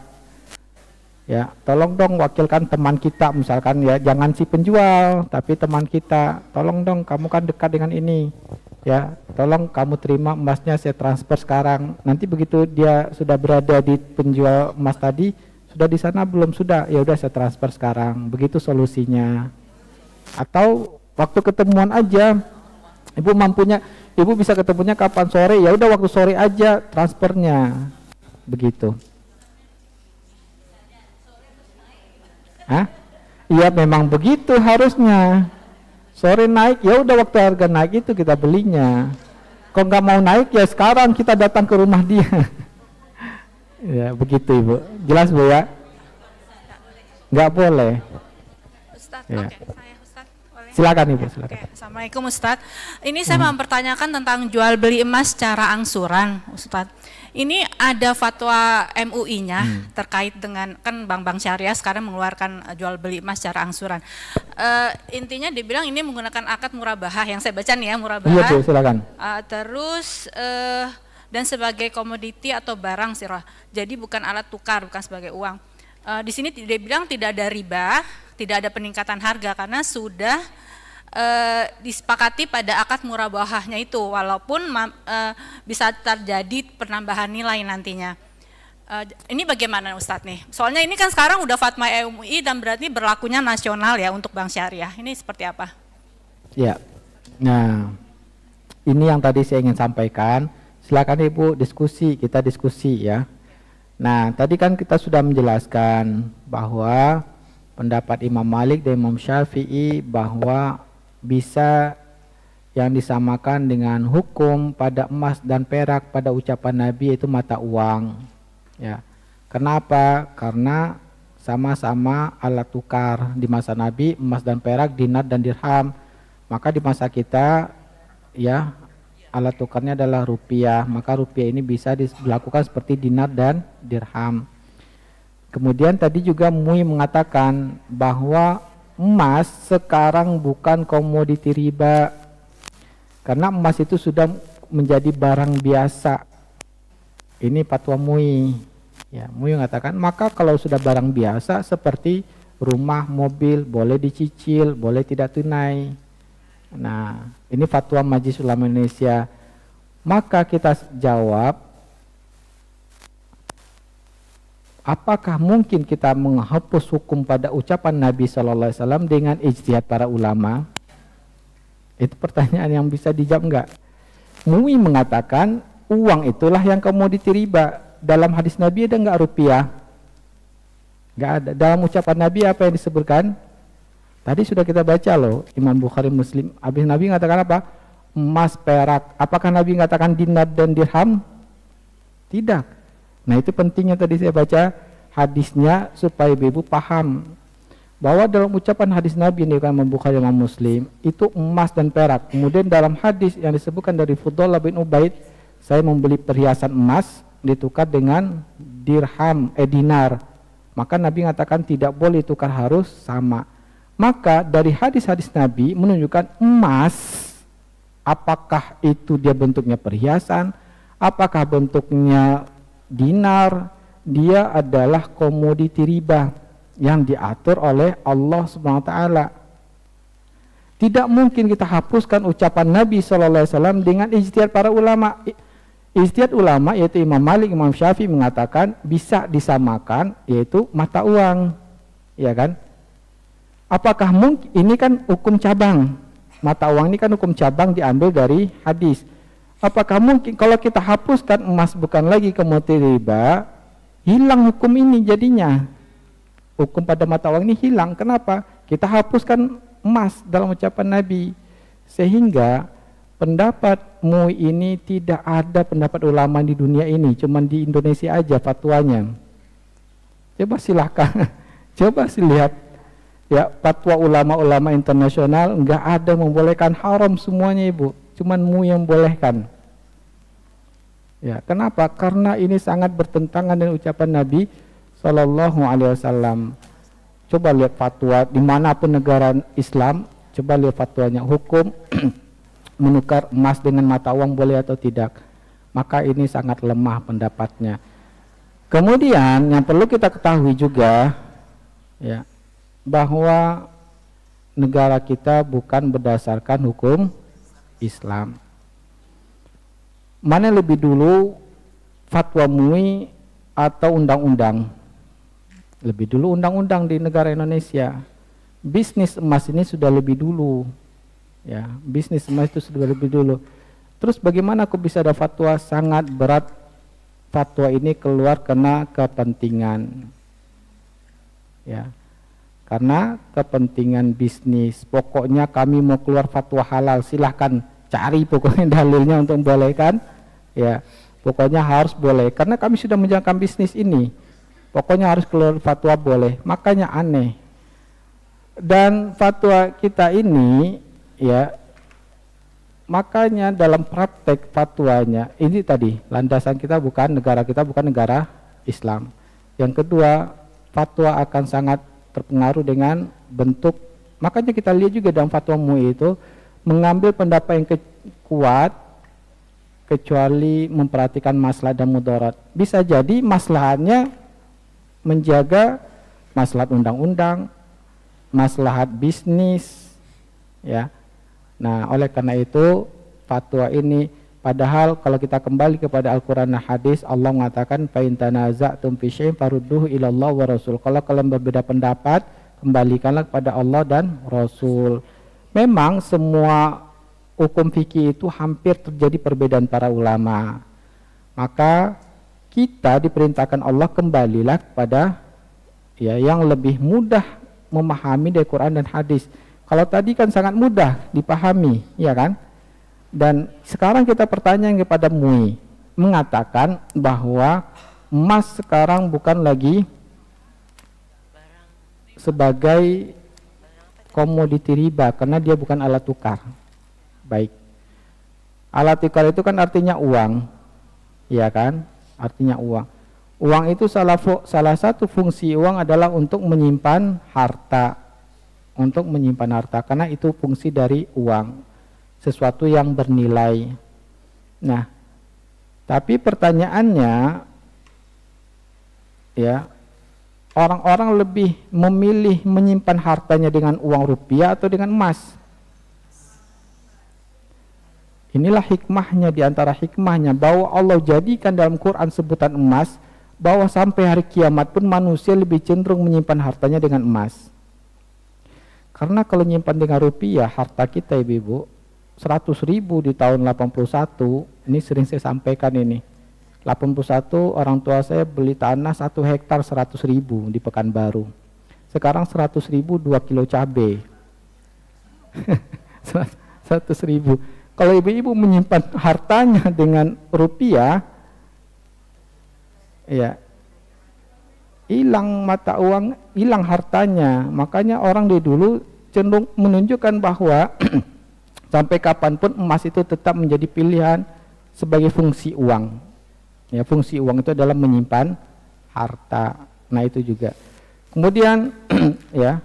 ya tolong dong wakilkan teman kita misalkan ya, jangan si penjual tapi teman kita, tolong dong kamu kan dekat dengan ini ya, tolong kamu terima emasnya saya transfer sekarang. Nanti begitu dia sudah berada di penjual emas tadi, sudah di sana belum, sudah ya udah saya transfer sekarang, begitu solusinya. Atau waktu ketemuan aja, Ibu mampunya, Ibu bisa ketemunya kapan, sore, ya udah waktu sore aja transfernya, begitu. Hah? Iya memang begitu harusnya. Sore naik, ya udah waktu harga naik itu kita belinya. Kalau nggak mau naik ya sekarang kita datang ke rumah dia. Ya begitu Ibu. Jelas Bu ya? Nggak boleh. Ustadz, Ya. oke, saya Ustadz, boleh? Silakan Ibu, silakan. Oke, Assalamualaikum Ustadz. Ini saya mempertanyakan tentang jual beli emas secara angsuran, Ustadz. Ini ada fatwa MUI-nya terkait dengan, kan bank-bank syariah sekarang mengeluarkan jual beli emas secara angsuran. Intinya dibilang ini menggunakan akad murabahah, yang saya baca nih ya, murabahah. Iya Bu, silakan. Terus dan sebagai komoditi atau barang sirah. Jadi bukan alat tukar, bukan sebagai uang. Di sini dia bilang tidak ada riba, tidak ada peningkatan harga karena sudah disepakati pada akad murabahahnya itu, walaupun bisa terjadi penambahan nilai nantinya. Ini bagaimana Ustadz nih? Soalnya ini kan sekarang udah fatwa MUI dan berarti berlakunya nasional ya untuk bank syariah. Ini seperti apa? Ya, nah ini yang tadi saya ingin sampaikan. Silakan Ibu kita diskusi ya. Nah tadi kan kita sudah menjelaskan bahwa pendapat Imam Malik dan Imam Syafi'i bahwa bisa yang disamakan dengan hukum pada emas dan perak pada ucapan Nabi itu mata uang. Ya, kenapa? Karena sama-sama alat tukar di masa Nabi, emas dan perak, dinar dan dirham. Maka di masa kita ya alat tukarnya adalah rupiah, maka rupiah ini bisa dilakukan seperti dinar dan dirham. Kemudian tadi juga MUI mengatakan bahwa emas sekarang bukan komoditi riba, karena emas itu sudah menjadi barang biasa. Ini fatwa MUI. Ya, MUI mengatakan maka kalau sudah barang biasa seperti rumah, mobil boleh dicicil, boleh tidak tunai. Nah, ini fatwa Majelis Ulama Indonesia. Maka kita jawab, apakah mungkin kita menghapus hukum pada ucapan Nabi SAW dengan ijtihad para ulama? Itu pertanyaan yang bisa dijawab enggak? MUI mengatakan uang itulah yang komoditi riba. Dalam hadis Nabi ada enggak rupiah? Enggak ada. Dalam ucapan Nabi apa yang disebutkan? Tadi sudah kita baca loh, Imam Bukhari, Muslim. Habis Nabi mengatakan apa? Emas, perak. Apakah Nabi mengatakan dinar dan dirham? Tidak. Nah itu pentingnya tadi saya baca hadisnya supaya ibu paham bahwa dalam ucapan hadis Nabi ini kan Imam Bukhari, Imam Muslim itu emas dan perak. Kemudian dalam hadis yang disebutkan dari Fudhalah bin Ubaid, saya membeli perhiasan emas ditukar dengan dinar. Maka Nabi mengatakan tidak boleh tukar, harus sama. Maka dari hadis-hadis Nabi menunjukkan emas, apakah itu dia bentuknya perhiasan, apakah bentuknya dinar, dia adalah komoditi riba yang diatur oleh Allah Subhanahu wa taala. Tidak mungkin kita hapuskan ucapan Nabi SAW dengan ijtihad para ulama. Ijtihad ulama yaitu Imam Malik, Imam Syafi'i mengatakan bisa disamakan yaitu mata uang, ya kan? Apakah mungkin, ini kan hukum cabang, mata uang ini kan hukum cabang diambil dari hadis. Apakah mungkin kalau kita hapuskan emas bukan lagi komoditi riba, hilang hukum ini jadinya? Hukum pada mata uang ini hilang. Kenapa? Kita hapuskan emas dalam ucapan Nabi. Sehingga pendapat MUI ini tidak ada pendapat ulama di dunia ini, cuman di Indonesia aja fatwanya. Coba silahkan, coba sih lihat. Ya, fatwa ulama-ulama internasional enggak ada membolehkan, haram semuanya Ibu. Cuman MUI yang bolehkan. Ya, kenapa? Karena ini sangat bertentangan dengan ucapan Nabi Sallallahu Alaihi Wasallam. Coba lihat fatwa dimanapun negara Islam, coba lihat fatwanya, hukum menukar emas dengan mata uang boleh atau tidak. Maka ini sangat lemah pendapatnya. Kemudian yang perlu kita ketahui juga, ya, bahwa negara kita bukan berdasarkan hukum Islam. Mana lebih dulu, fatwa MUI atau undang-undang? Lebih dulu undang-undang di negara Indonesia. Bisnis emas ini sudah lebih dulu. Ya, bisnis emas itu sudah lebih dulu. Terus bagaimana kok bisa ada fatwa sangat berat? Fatwa ini keluar karena kepentingan. Ya. Karena kepentingan bisnis. Pokoknya kami mau keluar fatwa halal, silahkan cari pokoknya dalilnya untuk membolehkan. Ya, pokoknya harus boleh. Karena kami sudah menjalankan bisnis ini, pokoknya harus keluar fatwa boleh. Makanya aneh. Dan fatwa kita ini, ya, makanya dalam praktek fatwanya ini tadi landasan kita bukan negara Islam. Yang kedua, fatwa akan sangat terpengaruh dengan bentuk. Makanya kita lihat juga dalam fatwa MUI itu mengambil pendapat yang kuat kecuali memperhatikan maslahat dan mudarat. Bisa jadi maslahatnya menjaga maslahat undang-undang, maslahat bisnis, ya, Nah, oleh karena itu fatwa ini, padahal kalau kita kembali kepada Al-Quran dan hadis, Allah mengatakan fa in tanaza'tum fi syai'in farudduhu ila Allah wa Rasul. Kalau kalian berbeda pendapat, kembalikanlah kepada Allah dan Rasul. Memang semua hukum fikih itu hampir terjadi perbedaan para ulama. Maka kita diperintahkan Allah kembalilah kepada yang lebih mudah memahami dari Quran dan hadis. Kalau tadi kan sangat mudah dipahami, ya kan? Dan sekarang kita pertanyaan kepada MUI, mengatakan bahwa emas sekarang bukan lagi sebagai komoditi riba karena dia bukan alat tukar. Baik. Alat tukar itu kan artinya uang, ya kan? Artinya uang. Uang itu salah satu fungsi uang adalah untuk menyimpan harta. Untuk menyimpan harta, karena itu fungsi dari uang, sesuatu yang bernilai. Nah, tapi pertanyaannya, ya, orang-orang lebih memilih menyimpan hartanya dengan uang rupiah atau dengan emas. Inilah hikmahnya, di antara hikmahnya bahwa Allah jadikan dalam Quran sebutan emas, bahwa sampai hari kiamat pun manusia lebih cenderung menyimpan hartanya dengan emas. Karena kalau nyimpan dengan rupiah, harta kita ibu-ibu 100.000 di tahun 81, ini sering saya sampaikan ini. 81 orang tua saya beli tanah 1 hektar 100.000 di Pekanbaru. Sekarang 100.000 2 kilo cabai. 100.000. Kalau ibu-ibu menyimpan hartanya dengan rupiah, ya hilang mata uang, hilang hartanya. Makanya orang dari dulu cenderung menunjukkan bahwa sampai kapanpun emas itu tetap menjadi pilihan sebagai fungsi uang. Ya, fungsi uang itu adalah menyimpan harta. Nah, itu juga. Kemudian ya,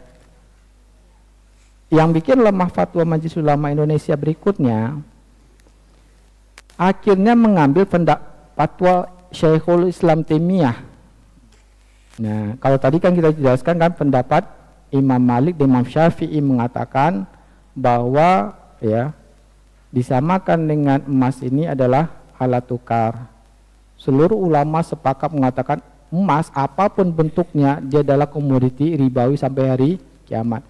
yang bikin lemah fatwa Majelis Ulama Indonesia berikutnya, akhirnya mengambil fatwa Syekhul Islam Taimiyah. Nah, kalau tadi kan kita jelaskan kan pendapat Imam Malik dan Imam Syafi'i mengatakan bahwa ya disamakan dengan emas ini adalah alat tukar. Seluruh ulama sepakat mengatakan emas apapun bentuknya dia adalah komoditi ribawi sampai hari kiamat.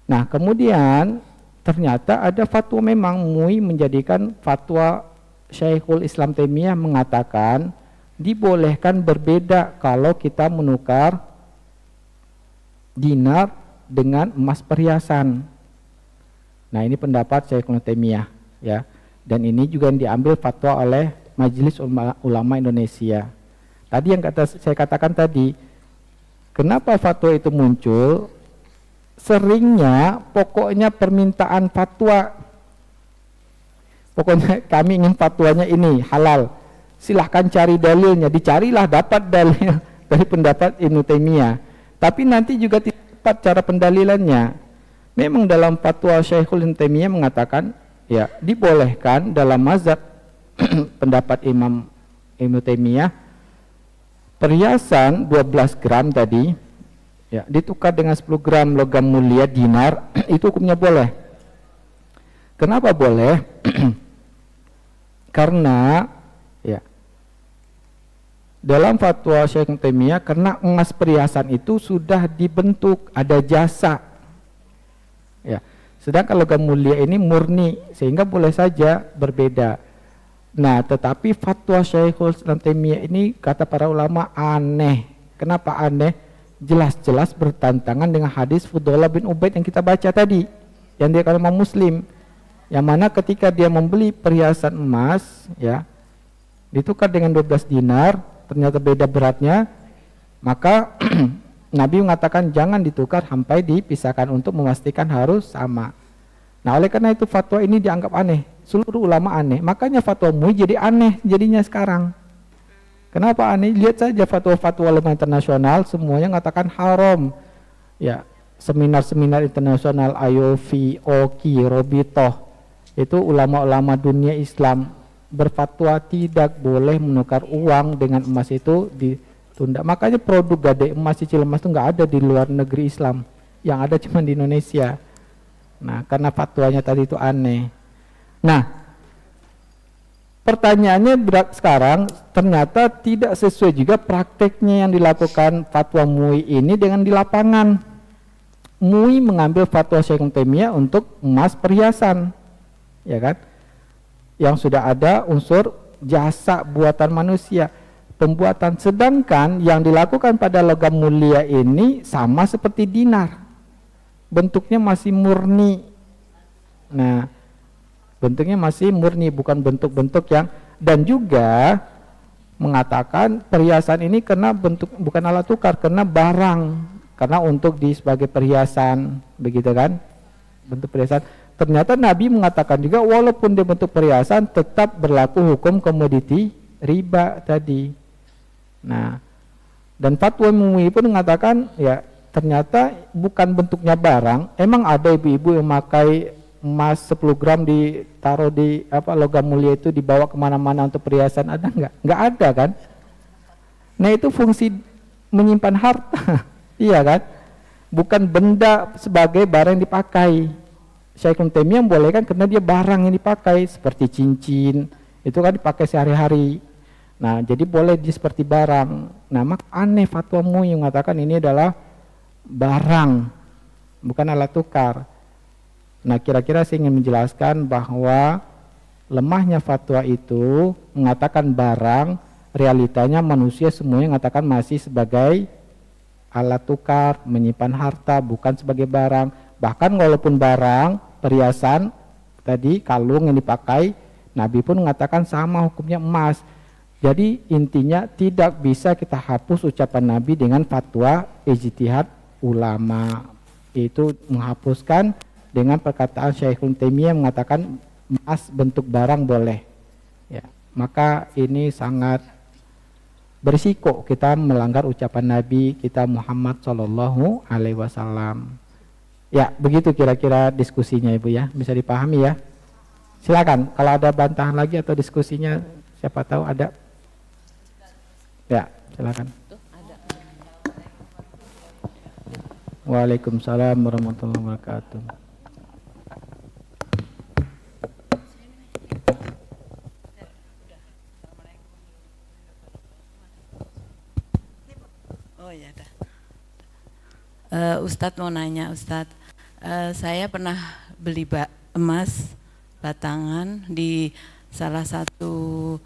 Nah, kemudian ternyata ada fatwa, memang MUI menjadikan fatwa Syekhul Islam Taimiyah mengatakan dibolehkan berbeda kalau kita menukar dinar dengan emas perhiasan. Nah, ini pendapat Syekhul Taimiyah, ya. Dan ini juga yang diambil fatwa oleh Majelis Ulama Indonesia. Tadi yang saya katakan tadi, kenapa fatwa itu muncul? Seringnya pokoknya permintaan fatwa, pokoknya kami ingin fatwanya ini halal, silahkan cari dalilnya. Dicarilah, dapat dalil dari pendapat Ibnu Taimiyah, tapi nanti juga tidak tepat cara pendalilannya. Memang dalam fatwa Syekhul Taimiyah mengatakan ya dibolehkan dalam mazhab pendapat Imam Ibnu Taimiyah perhiasan 12 gram tadi ya ditukar dengan 10 gram logam mulia dinar, itu hukumnya boleh. Kenapa boleh? Karena ya dalam fatwa Syekh Taimiyah, karena emas perhiasan itu sudah dibentuk, ada jasa. Ya. Sedangkan logam mulia ini murni, sehingga boleh saja berbeda. Nah, tetapi fatwa Syekhul Islam Taimiyah ini kata para ulama aneh. Kenapa aneh? Jelas-jelas bertentangan dengan hadis Fudhalah bin Ubaid yang kita baca tadi, yang dia kalau Imam Muslim, yang mana ketika dia membeli perhiasan emas ya ditukar dengan 12 dinar, ternyata beda beratnya, maka Nabi mengatakan jangan ditukar sampai dipisahkan untuk memastikan harus sama. Nah, oleh karena itu fatwa ini dianggap aneh, seluruh ulama aneh, makanya fatwa MUI jadi aneh jadinya sekarang. Kenapa aneh? Lihat saja fatwa-fatwa ulama internasional semuanya mengatakan haram. Ya, seminar-seminar internasional IOV, OKI, Robitoh, itu ulama-ulama dunia Islam berfatwa tidak boleh menukar uang dengan emas itu ditunda. Makanya produk gade emas, cicil emas itu nggak ada di luar negeri Islam, yang ada cuma di Indonesia. Nah, karena fatwanya tadi itu aneh. Nah, pertanyaannya sekarang ternyata tidak sesuai juga prakteknya yang dilakukan fatwa MUI ini dengan di lapangan. MUI mengambil fatwa Syekh Taimiyah untuk emas perhiasan, ya kan? Yang sudah ada unsur jasa buatan manusia, pembuatan. Sedangkan yang dilakukan pada logam mulia ini sama seperti dinar, bentuknya masih murni. Nah, bentuknya masih murni, bukan bentuk-bentuk yang, dan juga mengatakan perhiasan ini karena bentuk, bukan alat tukar, karena barang, karena untuk sebagai perhiasan, begitu kan, bentuk perhiasan. Ternyata Nabi mengatakan juga walaupun dia bentuk perhiasan tetap berlaku hukum komoditi riba tadi. Nah, dan fatwa MUI pun mengatakan ya ternyata bukan bentuknya barang. Emang ada ibu-ibu yang memakai emas 10 gram ditaruh di logam mulia itu dibawa kemana-mana untuk perhiasan, ada nggak? Nggak ada kan? Nah, itu fungsi menyimpan harta. Iya kan? Bukan benda sebagai barang yang dipakai. Syekh Taimiyah membolehkan karena dia barang yang dipakai, seperti cincin itu kan dipakai sehari-hari. Nah, jadi boleh seperti barang. Nah, aneh fatwa MUI yang mengatakan ini adalah barang, bukan alat tukar. Nah, kira-kira saya ingin menjelaskan bahwa lemahnya fatwa itu mengatakan barang, realitanya manusia semuanya mengatakan masih sebagai alat tukar, menyimpan harta, bukan sebagai barang. Bahkan walaupun barang, perhiasan, tadi kalung yang dipakai, Nabi pun mengatakan sama hukumnya emas. Jadi intinya tidak bisa kita hapus ucapan Nabi dengan fatwa ijtihad ulama. Itu menghapuskan dengan perkataan Syekh Taimiyah mengatakan emas bentuk barang boleh. Ya, maka ini sangat berisiko kita melanggar ucapan Nabi kita Muhammad Shallallahu Alaihi Wasallam. Ya, begitu kira-kira diskusinya Ibu ya, bisa dipahami ya. Silakan kalau ada bantahan lagi atau diskusinya, siapa tahu ada. Ya, silakan. Waalaikumsalam warahmatullahi wabarakatuh. Oh ya dah. Ustadz mau nanya, Ustadz, saya pernah beli emas batangan di salah satu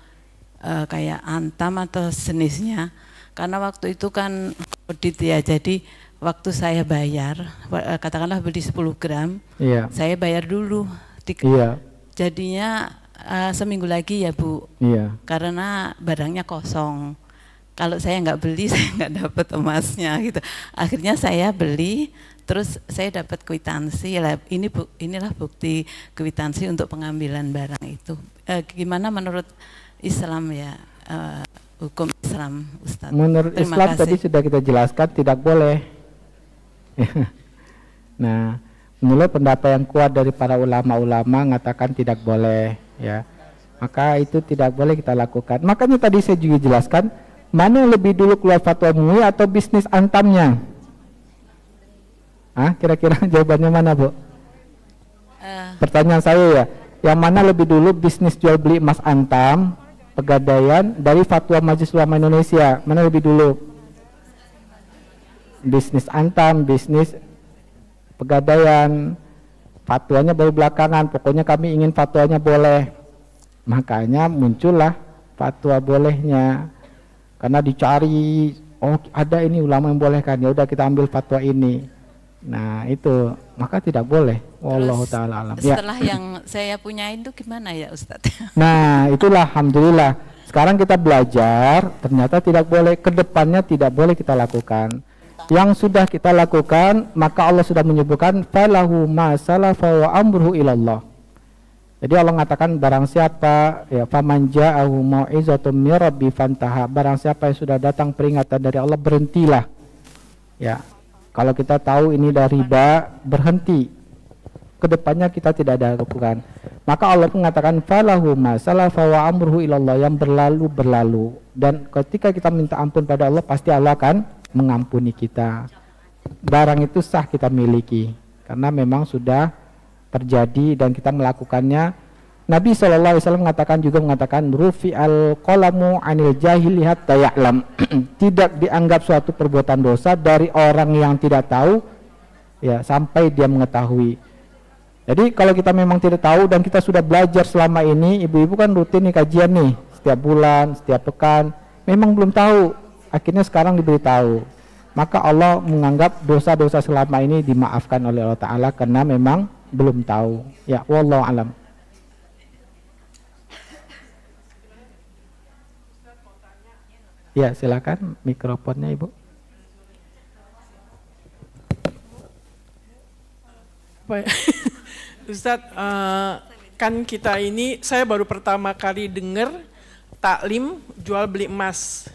kayak Antam atau sejenisnya, karena waktu itu kan audit ya, jadi waktu saya bayar, katakanlah beli 10 gram, iya, saya bayar dulu, iya, jadinya seminggu lagi ya Bu, iya, karena barangnya kosong. Kalau saya nggak beli, saya nggak dapat emasnya gitu. Akhirnya saya beli, terus saya dapat kwitansi. Inilah bukti kwitansi untuk pengambilan barang itu. Gimana menurut Islam ya, hukum Islam, Ustaz? Menurut Terima Islam kasih. Tadi sudah kita jelaskan tidak boleh. Nah, menurut pendapat yang kuat dari para ulama-ulama mengatakan tidak boleh, ya. Maka itu tidak boleh kita lakukan. Makanya tadi saya juga jelaskan, mana yang lebih dulu keluar fatwa MUI atau bisnis Antamnya? Kira-kira jawabannya mana, Bu? Pertanyaan saya ya, yang mana lebih dulu bisnis jual beli emas Antam, Pegadaian dari fatwa Majelis Ulama Indonesia, mana lebih dulu? Bisnis Antam, bisnis Pegadaian, fatwanya baru belakangan. Pokoknya kami ingin fatwanya boleh. Makanya muncullah fatwa bolehnya. Karena dicari, oh ada ini ulama yang bolehkan, ya udah kita ambil fatwa ini. Nah itu, maka tidak boleh. Wallahu ta'ala alam. Setelah yang saya punya itu gimana ya Ustadz? Nah itulah alhamdulillah. Sekarang kita belajar, ternyata tidak boleh. Kedepannya tidak boleh kita lakukan. Yang sudah kita lakukan, maka Allah sudah menyebutkan falahu ma salafa wa amruhu ilallah. Jadi Allah mengatakan barang siapa ya faman ja'ahu mau'izatun mir rabbi fantaha, barang siapa yang sudah datang peringatan dari Allah berhentilah. Ya. Kalau kita tahu ini dari riba, berhenti. Kedepannya kita tidak ada lakukan. Maka Allah mengatakan falahu ma salafa wa amruhu ilallah, yang berlalu. Dan ketika kita minta ampun pada Allah, pasti Allah akan mengampuni kita. Barang itu sah kita miliki karena memang sudah terjadi dan kita melakukannya. Nabi SAW mengatakan rufi al-qalamu anil jahili hatta ya'lam. Tidak dianggap suatu perbuatan dosa dari orang yang tidak tahu ya sampai dia mengetahui. Jadi kalau kita memang tidak tahu dan kita sudah belajar selama ini, ibu-ibu kan rutin nih kajian nih setiap bulan, setiap pekan, memang belum tahu, akhirnya sekarang diberitahu, maka Allah menganggap dosa-dosa selama ini dimaafkan oleh Allah Ta'ala karena memang belum tahu. Ya, wallahu alam. Ya, silakan mikrofonnya Ibu. Baik. Ustadz, kan kita ini, saya baru pertama kali dengar taklim jual beli emas.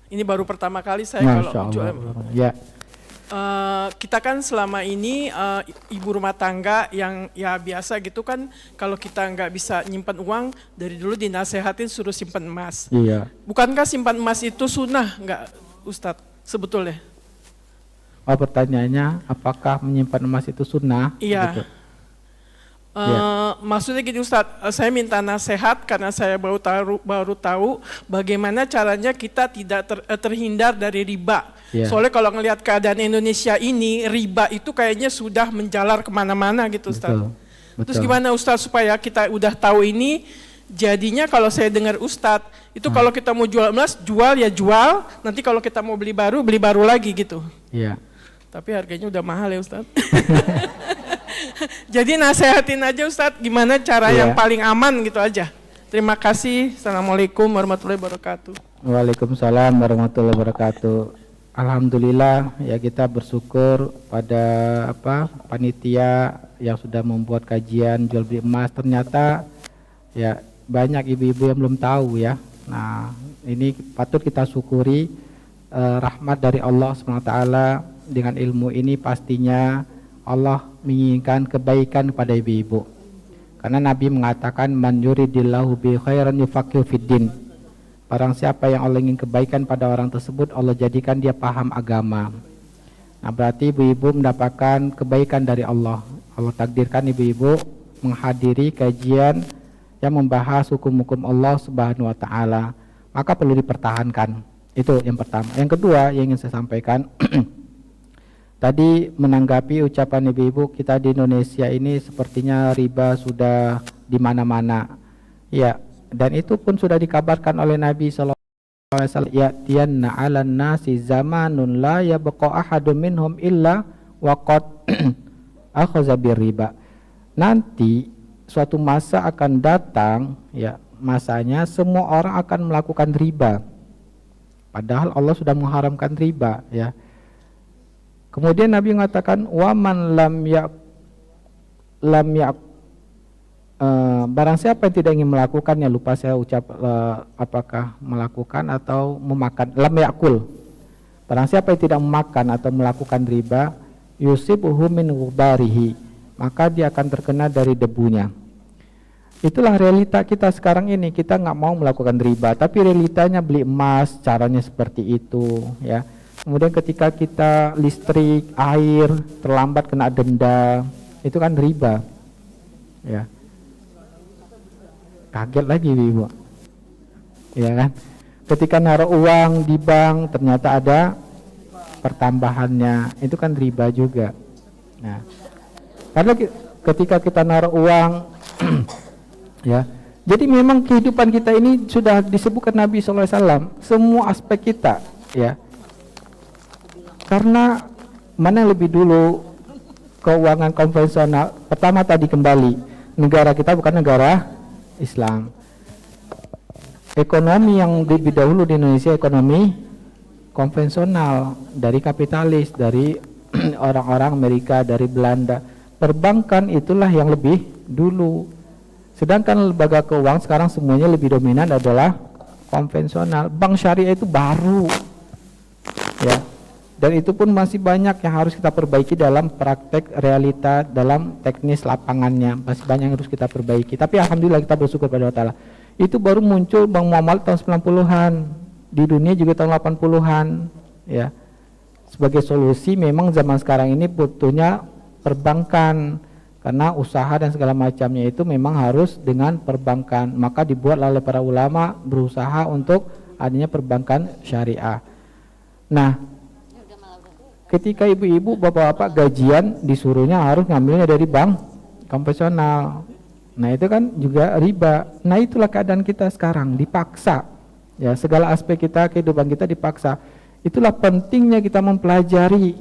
Ini baru pertama kali saya kalau jual. Ya. Kita kan selama ini ibu rumah tangga yang ya biasa gitu kan, kalau kita nggak bisa nyimpan uang, dari dulu dinasehatin suruh simpan emas. Iya. Bukankah simpan emas itu sunnah nggak Ustadz sebetulnya? Oh, pertanyaannya apakah menyimpan emas itu sunnah? Iya. Gitu. Maksudnya gini Ustadz, saya minta nasihat karena saya baru tahu bagaimana caranya kita tidak terhindar dari riba. Yeah. Soalnya kalau ngelihat keadaan Indonesia ini, riba itu kayaknya sudah menjalar kemana-mana gitu Ustadz. Betul. Terus gimana Ustadz supaya kita udah tahu ini, jadinya kalau saya dengar Ustadz, itu kalau kita mau jual emas, jual ya jual, nanti kalau kita mau beli baru lagi gitu. Iya. Tapi harganya udah mahal ya Ustadz. Jadi nasehatin aja Ustadz gimana cara yang paling aman gitu aja. Terima kasih. Assalamualaikum warahmatullahi wabarakatuh. Waalaikumsalam warahmatullahi wabarakatuh. Alhamdulillah ya, kita bersyukur pada panitia yang sudah membuat kajian jual beli emas. Ternyata ya banyak ibu-ibu yang belum tahu ya. Nah, ini patut kita syukuri rahmat dari Allah SWT. Dengan ilmu ini pastinya Allah menginginkan kebaikan kepada ibu-ibu. Karena Nabi mengatakan man yuridillahu bi khairan yufaqihu fiddin. Barang siapa yang Allah ingin kebaikan pada orang tersebut, Allah jadikan dia paham agama. Nah, berarti ibu-ibu mendapatkan kebaikan dari Allah. Allah takdirkan ibu-ibu menghadiri kajian yang membahas hukum-hukum Allah Subhanahu wa taala. Maka perlu dipertahankan. Itu yang pertama. Yang kedua yang ingin saya sampaikan tadi menanggapi ucapan ibu-ibu, kita di Indonesia ini sepertinya riba sudah di mana-mana. Ya, dan itu pun sudah dikabarkan oleh Nabi sallallahu alaihi wasallam, ya'tiyanna 'alan nasi zamanun la yabqa ahadun minhum illa wa qad akhadha birriba. Nanti suatu masa akan datang, ya, masanya semua orang akan melakukan riba. Padahal Allah sudah mengharamkan riba, ya. Kemudian Nabi mengatakan waman barang siapa yang tidak ingin melakukannya, lupa saya ucap apakah melakukan atau memakan, lam yakul. Barang siapa yang tidak memakan atau melakukan riba, yusibuhu min ghubarihi, maka dia akan terkena dari debunya. Itulah realita kita sekarang ini. Kita nggak mau melakukan riba, tapi realitanya beli emas, caranya seperti itu, ya. Kemudian ketika kita listrik, air terlambat kena denda, itu kan riba, ya. Kaget lagi ibu, ya kan? Ketika naruh uang di bank ternyata ada pertambahannya, itu kan riba juga. Nah, karena ketika kita naruh uang, ya. Jadi memang kehidupan kita ini sudah disebutkan Nabi SAW, semua aspek kita, ya. Karena mana yang lebih dulu keuangan konvensional, pertama tadi kembali, negara kita bukan negara Islam. Ekonomi yang lebih dahulu di Indonesia ekonomi konvensional, dari kapitalis, dari orang-orang Amerika, dari Belanda. Perbankan itulah yang lebih dulu. Sedangkan lembaga keuangan sekarang semuanya lebih dominan adalah konvensional. Bank syariah itu baru, ya. Dan itu pun masih banyak yang harus kita perbaiki dalam praktek realita, dalam teknis lapangannya. Masih banyak yang harus kita perbaiki. Tapi alhamdulillah kita bersyukur pada Allah Ta'ala. Itu baru muncul bank muamalah tahun 90-an. Di dunia juga tahun 80-an. Ya. Sebagai solusi memang zaman sekarang ini butuhnya perbankan. Karena usaha dan segala macamnya itu memang harus dengan perbankan. Maka dibuat oleh para ulama berusaha untuk adanya perbankan syariah. Nah, ketika ibu-ibu, bapak-bapak gajian disuruhnya harus ngambilnya dari bank konvensional. Nah, itu kan juga riba. Nah, itulah keadaan kita sekarang, dipaksa. Ya, segala aspek kita, kehidupan kita dipaksa. Itulah pentingnya kita mempelajari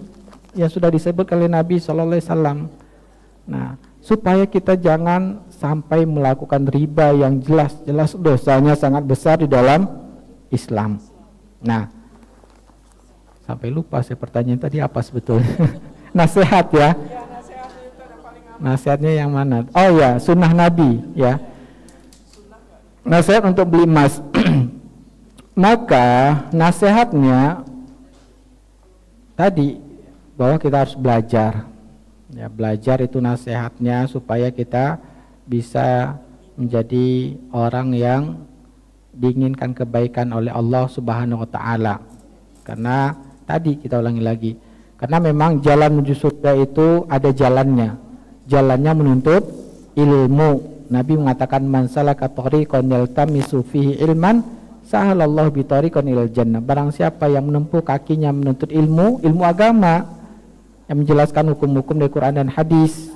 yang sudah disebut oleh Nabi SAW. Nah, supaya kita jangan sampai melakukan riba yang jelas-jelas dosanya sangat besar di dalam Islam. Nah, sampai lupa saya pertanyaan tadi apa sebetulnya. Nasihat ya. Nasihatnya yang mana? Oh ya, sunnah Nabi ya. Nasihat untuk beli emas. Maka nasihatnya tadi bahwa kita harus belajar. Ya, belajar itu nasihatnya supaya kita bisa menjadi orang yang diinginkan kebaikan oleh Allah Subhanahu wa taala. Karena tadi kita ulangi lagi, karena memang jalan menuju surga itu ada jalannya. Jalannya menuntut ilmu. Nabi mengatakan man salaka tariqan yaltamisu fihi ilman sahalallahu bi tariqan ilal jannah. Barang siapa yang menempuh kakinya menuntut ilmu agama yang menjelaskan hukum-hukum dari Quran dan hadis,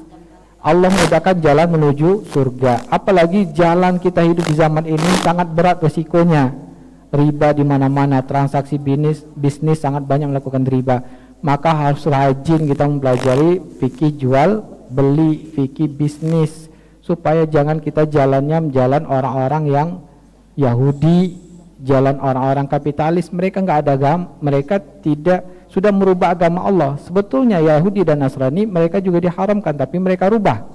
Allah memudahkan jalan menuju surga. Apalagi jalan kita hidup di zaman ini sangat berat resikonya. Riba di mana-mana, transaksi bisnis sangat banyak melakukan riba. Maka harus rajin kita mempelajari fikih jual beli, fikih bisnis, supaya jangan kita jalannya jalan orang-orang yang Yahudi, jalan orang-orang kapitalis. Mereka nggak ada agama, mereka tidak sudah merubah agama Allah. Sebetulnya Yahudi dan Nasrani mereka juga diharamkan, tapi mereka rubah.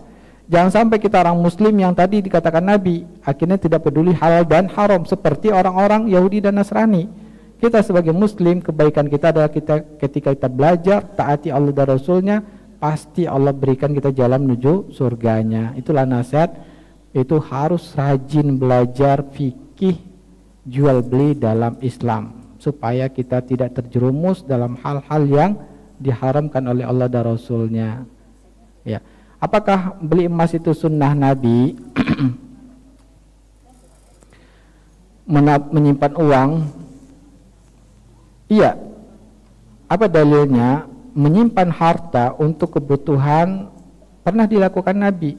Jangan sampai kita orang muslim yang tadi dikatakan Nabi akhirnya tidak peduli halal dan haram seperti orang-orang Yahudi dan Nasrani. Kita sebagai muslim, kebaikan kita adalah ketika kita belajar taati Allah dan Rasulnya, pasti Allah berikan kita jalan menuju surganya. Itulah nasihat, itu harus rajin belajar fikih jual beli dalam Islam supaya kita tidak terjerumus dalam hal-hal yang diharamkan oleh Allah dan Rasulnya. Ya, apakah beli emas itu sunnah Nabi? Menyimpan uang? Iya. Apa dalilnya? Menyimpan harta untuk kebutuhan pernah dilakukan Nabi.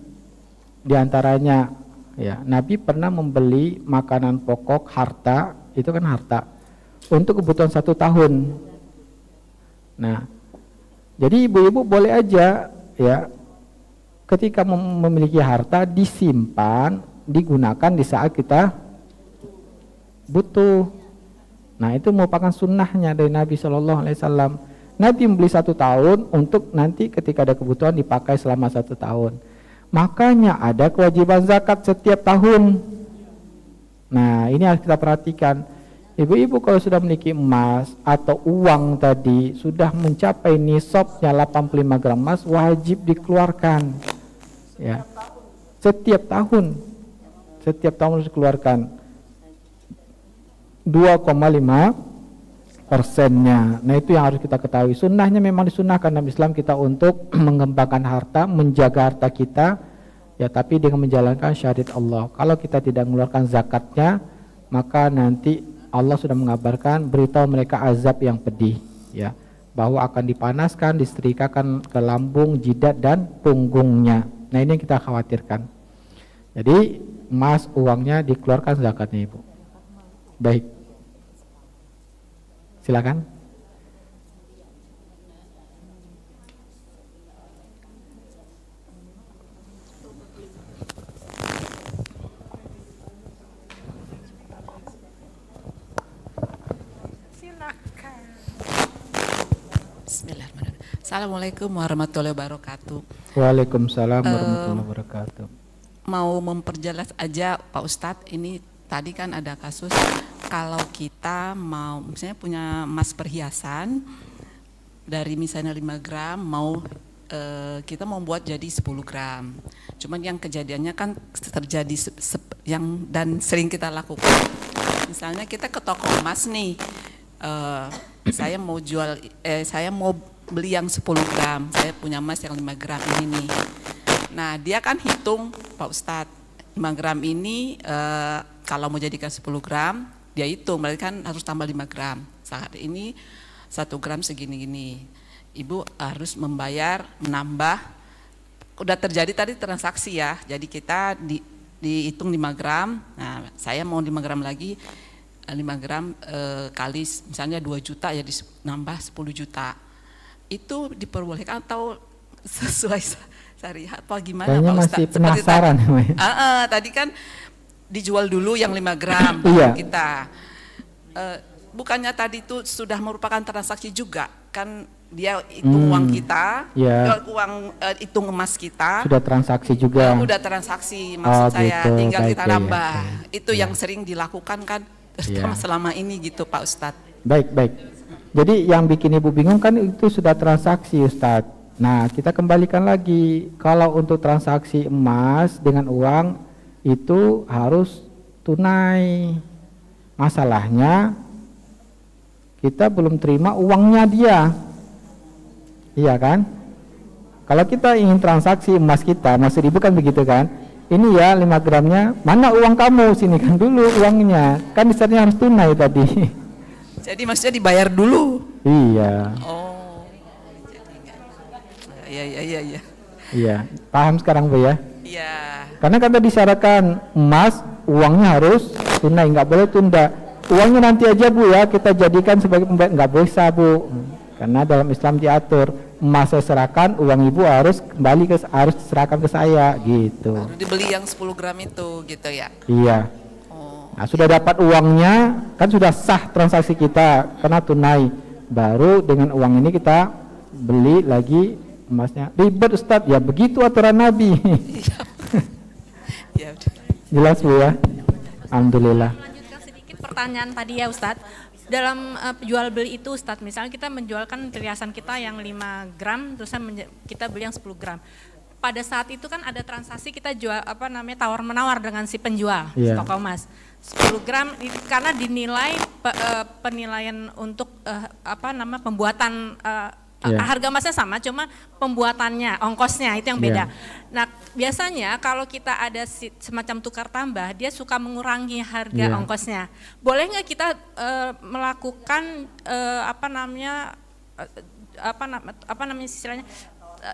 Di antaranya, ya, Nabi pernah membeli makanan pokok, harta, itu kan harta, untuk kebutuhan 1 tahun. Nah, jadi ibu-ibu boleh aja ya, ketika memiliki harta disimpan, digunakan di saat kita butuh. Nah, itu merupakan sunnahnya dari Nabi SAW. Nabi membeli 1 tahun untuk nanti ketika ada kebutuhan dipakai selama 1 tahun. Makanya ada kewajiban zakat setiap tahun. Nah, ini harus kita perhatikan. Ibu-ibu kalau sudah memiliki emas atau uang tadi sudah mencapai nisabnya 85 gram emas, wajib dikeluarkan. Ya. Setiap tahun harus dikeluarkan 2,5%-nya. Nah, itu yang harus kita ketahui. Sunnahnya memang disunnahkan dalam Islam kita untuk mengembangkan harta, menjaga harta kita, ya, tapi dengan menjalankan syariat Allah. Kalau kita tidak mengeluarkan zakatnya, maka nanti Allah sudah mengabarkan, beritahu mereka azab yang pedih, ya, bahwa akan dipanaskan, disetrikakan ke lambung, jidat dan punggungnya. Nah, ini yang kita khawatirkan. Jadi emas uangnya dikeluarkan zakatnya, Ibu. Baik, silakan. Bismillahirrahmanirrahim. Assalamualaikum warahmatullahi wabarakatuh. Waalaikumsalam warahmatullahi wabarakatuh. Mau memperjelas aja Pak Ustadz, ini tadi kan ada kasus kalau kita mau misalnya punya emas perhiasan dari misalnya 5 gram kita mau buat jadi 10 gram. Cuman yang kejadiannya kan terjadi yang dan sering kita lakukan. Misalnya kita ke toko emas nih, saya mau saya mau beli yang 10 gram, saya punya emas yang 5 gram ini nih. Nah, dia kan hitung, Pak Ustadz, 5 gram ini kalau mau jadikan 10 gram, dia hitung, berarti kan harus tambah 5 gram. Saat ini 1 gram segini-gini. Ibu harus membayar, menambah, udah terjadi tadi transaksi ya, jadi kita dihitung 5 gram, nah saya mau 5 gram lagi, 5 gram kali misalnya 2 juta ya nambah 10 juta. Itu diperbolehkan atau sesuai syariat apa gimana Kayaknya Pak Ustadz? masih penasaran. Tadi kan dijual dulu yang 5 gram Iya. kita. Bukannya tadi itu sudah merupakan transaksi juga, kan dia hitung uang kita, Iya. hitung emas kita. Sudah transaksi juga. Udah transaksi, maksud saya gitu. tinggal Baik, kita ya, nambah. ya. Itu yang sering dilakukan kan selama ini gitu Pak Ustadz. Baik. Jadi yang bikin Ibu bingung kan itu sudah transaksi Ustadz. Nah, kita kembalikan lagi, kalau untuk transaksi emas dengan uang itu harus tunai. Masalahnya kita belum terima uangnya dia. Iya kan? Kalau kita ingin transaksi emas kita, maksud Ibu kan begitu kan? Ini ya 5 gramnya, mana uang kamu? Sinikan dulu uangnya. Kan misalnya harus tunai tadi. Jadi maksudnya dibayar dulu. Iya. Oh. Iya. Iya, paham sekarang Bu ya? Iya. Karena kan tadi syaratkan emas, uangnya harus tunai, nggak boleh tunda. Uangnya nanti aja Bu ya, kita jadikan sebagai pembayar, nggak bisa Bu. Karena dalam Islam diatur, emas saya serahkan, uang Ibu harus kembali harus diserahkan ke saya gitu. Baru dibeli yang 10 gram itu gitu ya. Iya. Nah, sudah dapat uangnya, kan sudah sah transaksi kita karena tunai. Baru dengan uang ini kita beli lagi emasnya. Ribet Ustadz, ya begitu aturan Nabi. Ya udah. Jelas Bu ya? Alhamdulillah. Lanjutkan sedikit pertanyaan tadi ya Ustadz. Dalam jual beli itu Ustadz, misalnya kita menjualkan perhiasan kita yang 5 gram, terus kita beli yang 10 gram. Pada saat itu kan ada transaksi kita jual tawar menawar dengan si penjual, toko emas. 10 gram karena dinilai penilaian untuk pembuatan harga emasnya sama, cuma pembuatannya, ongkosnya itu yang beda. Nah, biasanya kalau kita ada semacam tukar tambah, dia suka mengurangi harga ongkosnya. Boleh nggak kita melakukan istilahnya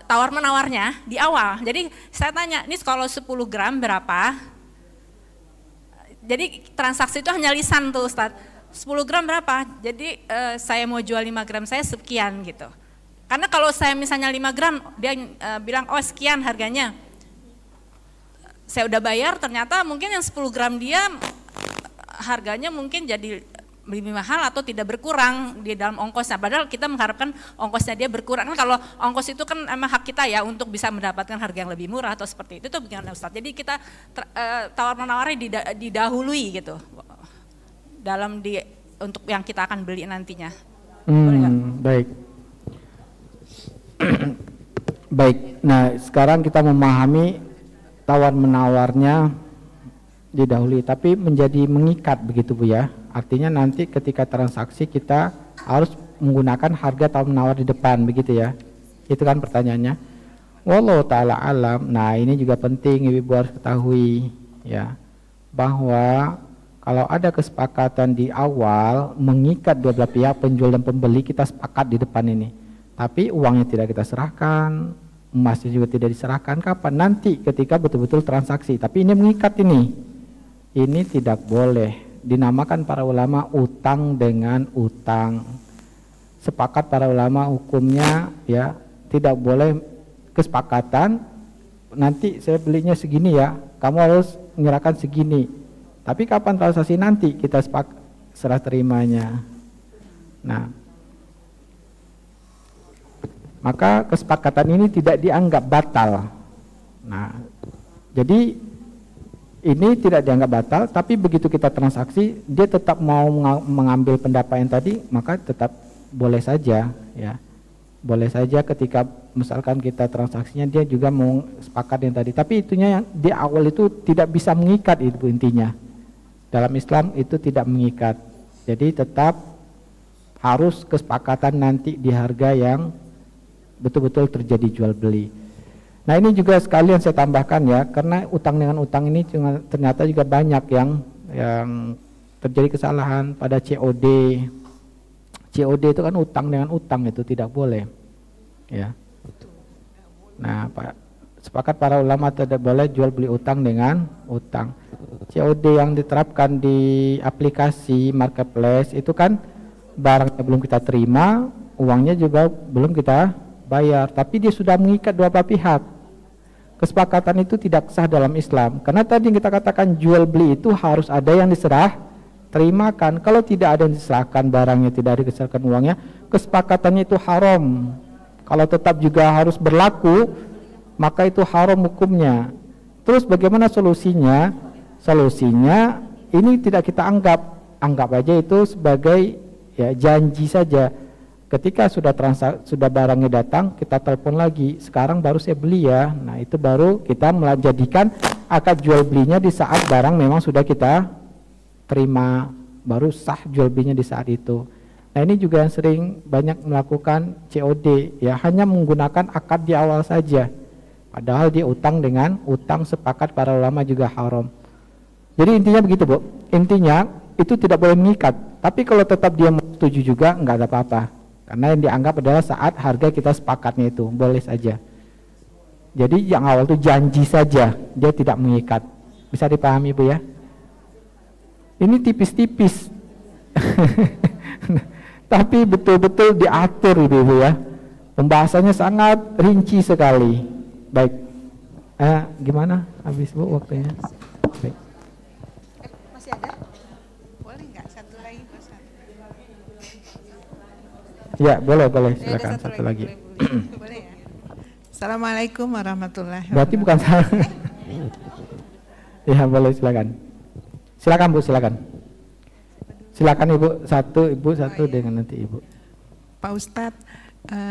tawar menawarnya di awal? Jadi saya tanya, ini kalau 10 gram berapa? Jadi transaksi itu hanya lisan tuh Ustadz. 10 gram berapa? Jadi saya mau jual 5 gram saya sekian gitu. Karena kalau saya misalnya 5 gram, dia bilang, oh sekian harganya. Saya udah bayar, ternyata mungkin yang 10 gram dia harganya mungkin jadi lebih mahal atau tidak berkurang di dalam ongkosnya. Padahal kita mengharapkan ongkosnya dia berkurang. Kan kalau ongkos itu kan emang hak kita ya untuk bisa mendapatkan harga yang lebih murah atau seperti itu bagaimana Ustadz. Jadi kita tawar-menawarnya didahului gitu dalam untuk yang kita akan beli nantinya. Baik. Baik, nah sekarang kita memahami tawar menawarnya didahului, tapi menjadi mengikat begitu Bu ya. Artinya nanti ketika transaksi kita harus menggunakan harga tawar menawar di depan begitu ya. Itu kan pertanyaannya. Wallahu ta'ala alam. Nah ini juga penting Ibu harus ketahui ya, bahwa kalau ada kesepakatan di awal mengikat dua belah pihak, penjual dan pembeli, kita sepakat di depan ini. Tapi uangnya tidak kita serahkan, emasnya juga tidak diserahkan, kapan? Nanti ketika betul-betul transaksi. Tapi ini mengikat ini tidak boleh. Dinamakan para ulama utang dengan utang. Sepakat para ulama hukumnya ya, tidak boleh kesepakatan, nanti saya belinya segini ya, kamu harus menyerahkan segini. Tapi kapan transaksi nanti kita serah terimanya. Nah, maka kesepakatan ini tidak dianggap batal. Nah, jadi ini tidak dianggap batal, tapi begitu kita transaksi, dia tetap mau mengambil pendapat yang tadi, maka tetap boleh saja, ya, boleh saja ketika misalkan kita transaksinya dia juga mau sepakat yang tadi. Tapi itunya yang di awal itu tidak bisa mengikat, itu intinya. Dalam Islam itu tidak mengikat. Jadi tetap harus kesepakatan nanti di harga yang betul-betul terjadi jual beli. Nah ini juga sekalian saya tambahkan ya, karena utang dengan utang ini ternyata juga banyak yang terjadi kesalahan pada COD. COD itu kan utang dengan utang, itu tidak boleh. Ya. Nah, sepakat para ulama tidak boleh jual beli utang dengan utang. COD yang diterapkan di aplikasi marketplace itu kan barangnya belum kita terima, uangnya juga belum kita bayar, tapi dia sudah mengikat dua belah pihak. Kesepakatan itu tidak sah dalam Islam, karena tadi yang kita katakan jual beli itu harus ada yang diserah terimakan. Kalau tidak ada yang diserahkan barangnya, tidak diserahkan uangnya, kesepakatannya itu haram. Kalau tetap juga harus berlaku, maka itu haram hukumnya. Terus bagaimana solusinya? Solusinya ini tidak kita anggap aja itu sebagai ya janji saja. Ketika sudah barangnya datang, kita telepon lagi, sekarang baru saya beli ya. Nah itu baru kita menjadikan akad jual belinya di saat barang memang sudah kita terima, baru sah jual belinya di saat itu. Nah ini juga yang sering banyak melakukan COD, ya hanya menggunakan akad di awal saja. Padahal dia utang dengan utang, sepakat para ulama juga haram. Jadi intinya begitu Bu, intinya itu tidak boleh mengikat. Tapi kalau tetap dia setuju juga nggak ada apa-apa. Karena yang dianggap adalah saat harga kita sepakatnya itu, boleh saja. Jadi yang awal itu janji saja, dia tidak mengikat. Bisa dipahami Bu ya? Ini tipis-tipis. Tapi betul-betul diatur Ibu ya. Pembahasannya sangat rinci sekali. Baik. Gimana habis Bu waktunya? Baik. Masih ada? Boleh nggak satu lagi? Ya, boleh, silakan satu lagi. Boleh ya? Assalamualaikum warahmatullahi wabarakatuh. Berarti bukan salah. Ya, boleh silakan. Silakan Bu, silakan. Silakan Ibu satu dengan nanti Ibu. Pak Ustadz,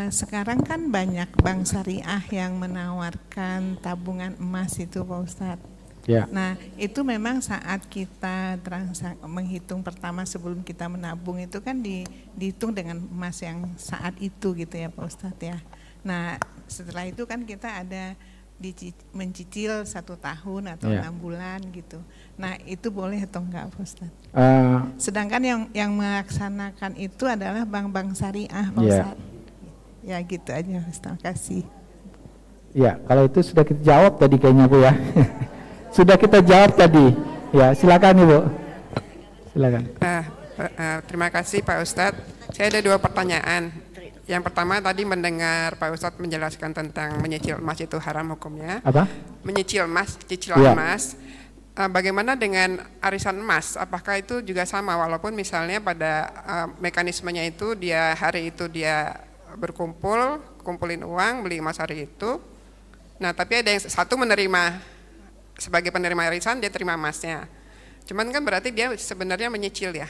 sekarang kan banyak bank syariah yang menawarkan tabungan emas itu Pak Ustadz. Ya. Nah itu memang saat kita menghitung pertama sebelum kita menabung itu kan dihitung dengan emas yang saat itu gitu ya Pak Ustadz ya. Nah setelah itu kan kita ada mencicil 1 tahun atau 6 bulan gitu. Nah itu boleh atau enggak Pak Ustadz? Sedangkan yang melaksanakan itu adalah bank-bank syariah Pak Ustadz. Ya gitu aja Ustadz, terima kasih. Ya kalau itu sudah kita jawab tadi kayaknya Bu ya. Sudah kita jawab tadi. Ya, silakan Ibu. Silakan. Terima kasih Pak Ustadz. Saya ada 2 pertanyaan. Yang pertama tadi mendengar Pak Ustadz menjelaskan tentang menyicil emas itu haram hukumnya. Apa? Menyicil emas, cicilan emas. Bagaimana dengan arisan emas? Apakah itu juga sama walaupun misalnya pada mekanismenya itu dia hari itu dia kumpulin uang, beli emas hari itu. Nah, tapi ada yang satu menerima sebagai penerima arisan, dia terima emasnya. Cuman kan berarti dia sebenarnya menyicil ya.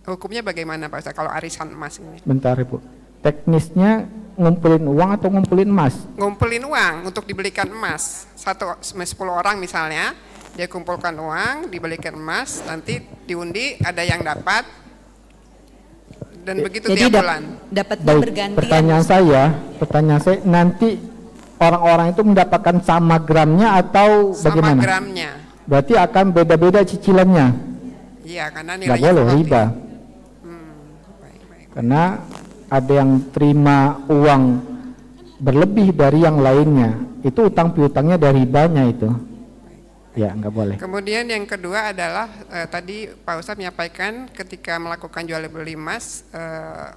Hukumnya bagaimana Pak Ustadz kalau arisan emas ini? Bentar Ibu. Teknisnya ngumpulin uang atau ngumpulin emas? Ngumpulin uang untuk dibelikan emas. 10 orang misalnya, dia kumpulkan uang, dibelikan emas, nanti diundi ada yang dapat. Dan begitu tiap bulan. Dapatnya bergantian. Pertanyaan saya nanti orang-orang itu mendapatkan sama gramnya atau bagaimana? Sama gramnya. Berarti akan beda-beda cicilannya. Iya, karena nggak nilainya boleh riba. Baik. Karena ada yang terima uang berlebih dari yang lainnya, itu utang piutangnya dari ribanya itu. Ya, nggak boleh. Kemudian yang kedua adalah tadi Pak Ustadz menyampaikan ketika melakukan jual beli emas,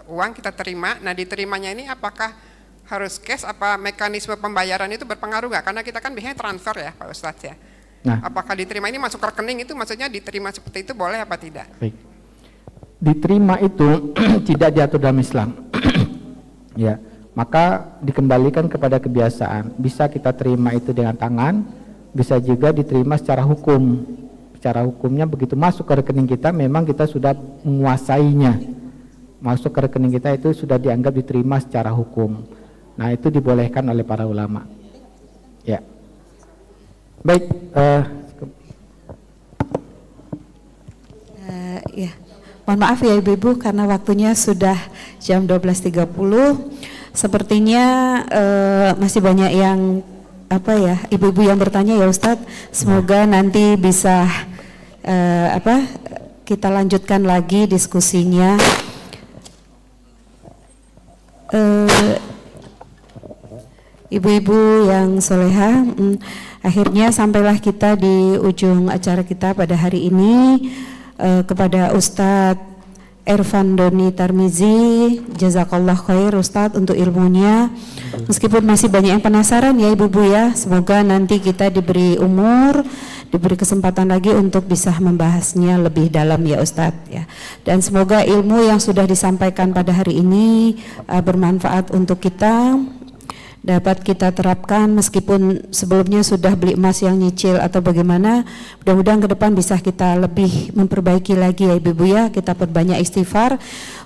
uang kita terima. Nah, diterimanya ini apakah harus cash, apa mekanisme pembayaran itu berpengaruh nggak? Karena kita kan biasanya transfer ya Pak Ustadz ya. Nah, apakah diterima ini masuk rekening itu maksudnya diterima seperti itu boleh apa tidak? Baik. Diterima itu tidak diatur dalam Islam. Ya, maka dikembalikan kepada kebiasaan. Bisa kita terima itu dengan tangan, bisa juga diterima secara hukum. Secara hukumnya begitu masuk ke rekening kita memang kita sudah menguasainya. Masuk ke rekening kita itu sudah dianggap diterima secara hukum. Nah, itu dibolehkan oleh para ulama. Ya. Baik, ya. Mohon maaf ya Ibu-ibu karena waktunya sudah jam 12.30. Sepertinya masih banyak yang ibu-ibu yang bertanya ya Ustadz. Semoga nanti bisa kita lanjutkan lagi diskusinya. Ibu-ibu yang soleha, akhirnya sampailah kita di ujung acara kita pada hari ini. Kepada Ustadz Ervan Doni Tarmizi, jazakallah khair Ustadz untuk ilmunya. Meskipun masih banyak yang penasaran ya ibu-ibu ya, semoga nanti kita diberi umur, diberi kesempatan lagi untuk bisa membahasnya lebih dalam ya Ustadz ya. Dan semoga ilmu yang sudah disampaikan pada hari ini bermanfaat untuk kita, dapat kita terapkan meskipun sebelumnya sudah beli emas yang nyicil atau bagaimana. Mudah-mudahan ke depan bisa kita lebih memperbaiki lagi ya ibu-ibu ya, kita perbanyak istighfar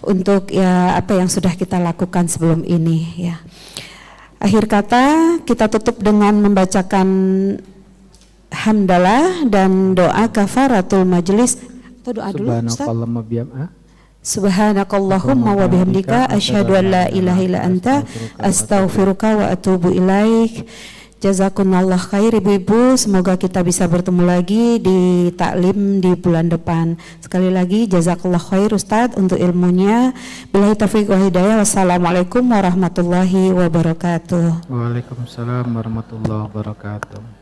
untuk ya apa yang sudah kita lakukan sebelum ini ya. Akhir kata kita tutup dengan membacakan hamdalah dan doa kafaratul majelis atau doa dulu Ustaz. Subhanakallahumma wa bihamdika asyhadu an la ilaha illa anta astaghfiruka wa atubu ilaik. Jazakumullah khair ibu-ibu, semoga kita bisa bertemu lagi di taklim di bulan depan. Sekali lagi jazakallah khair Ustadz untuk ilmunya. Billahi taufiq wa hidayah. Wassalamualaikum warahmatullahi wabarakatuh. Waalaikumsalam warahmatullahi wabarakatuh.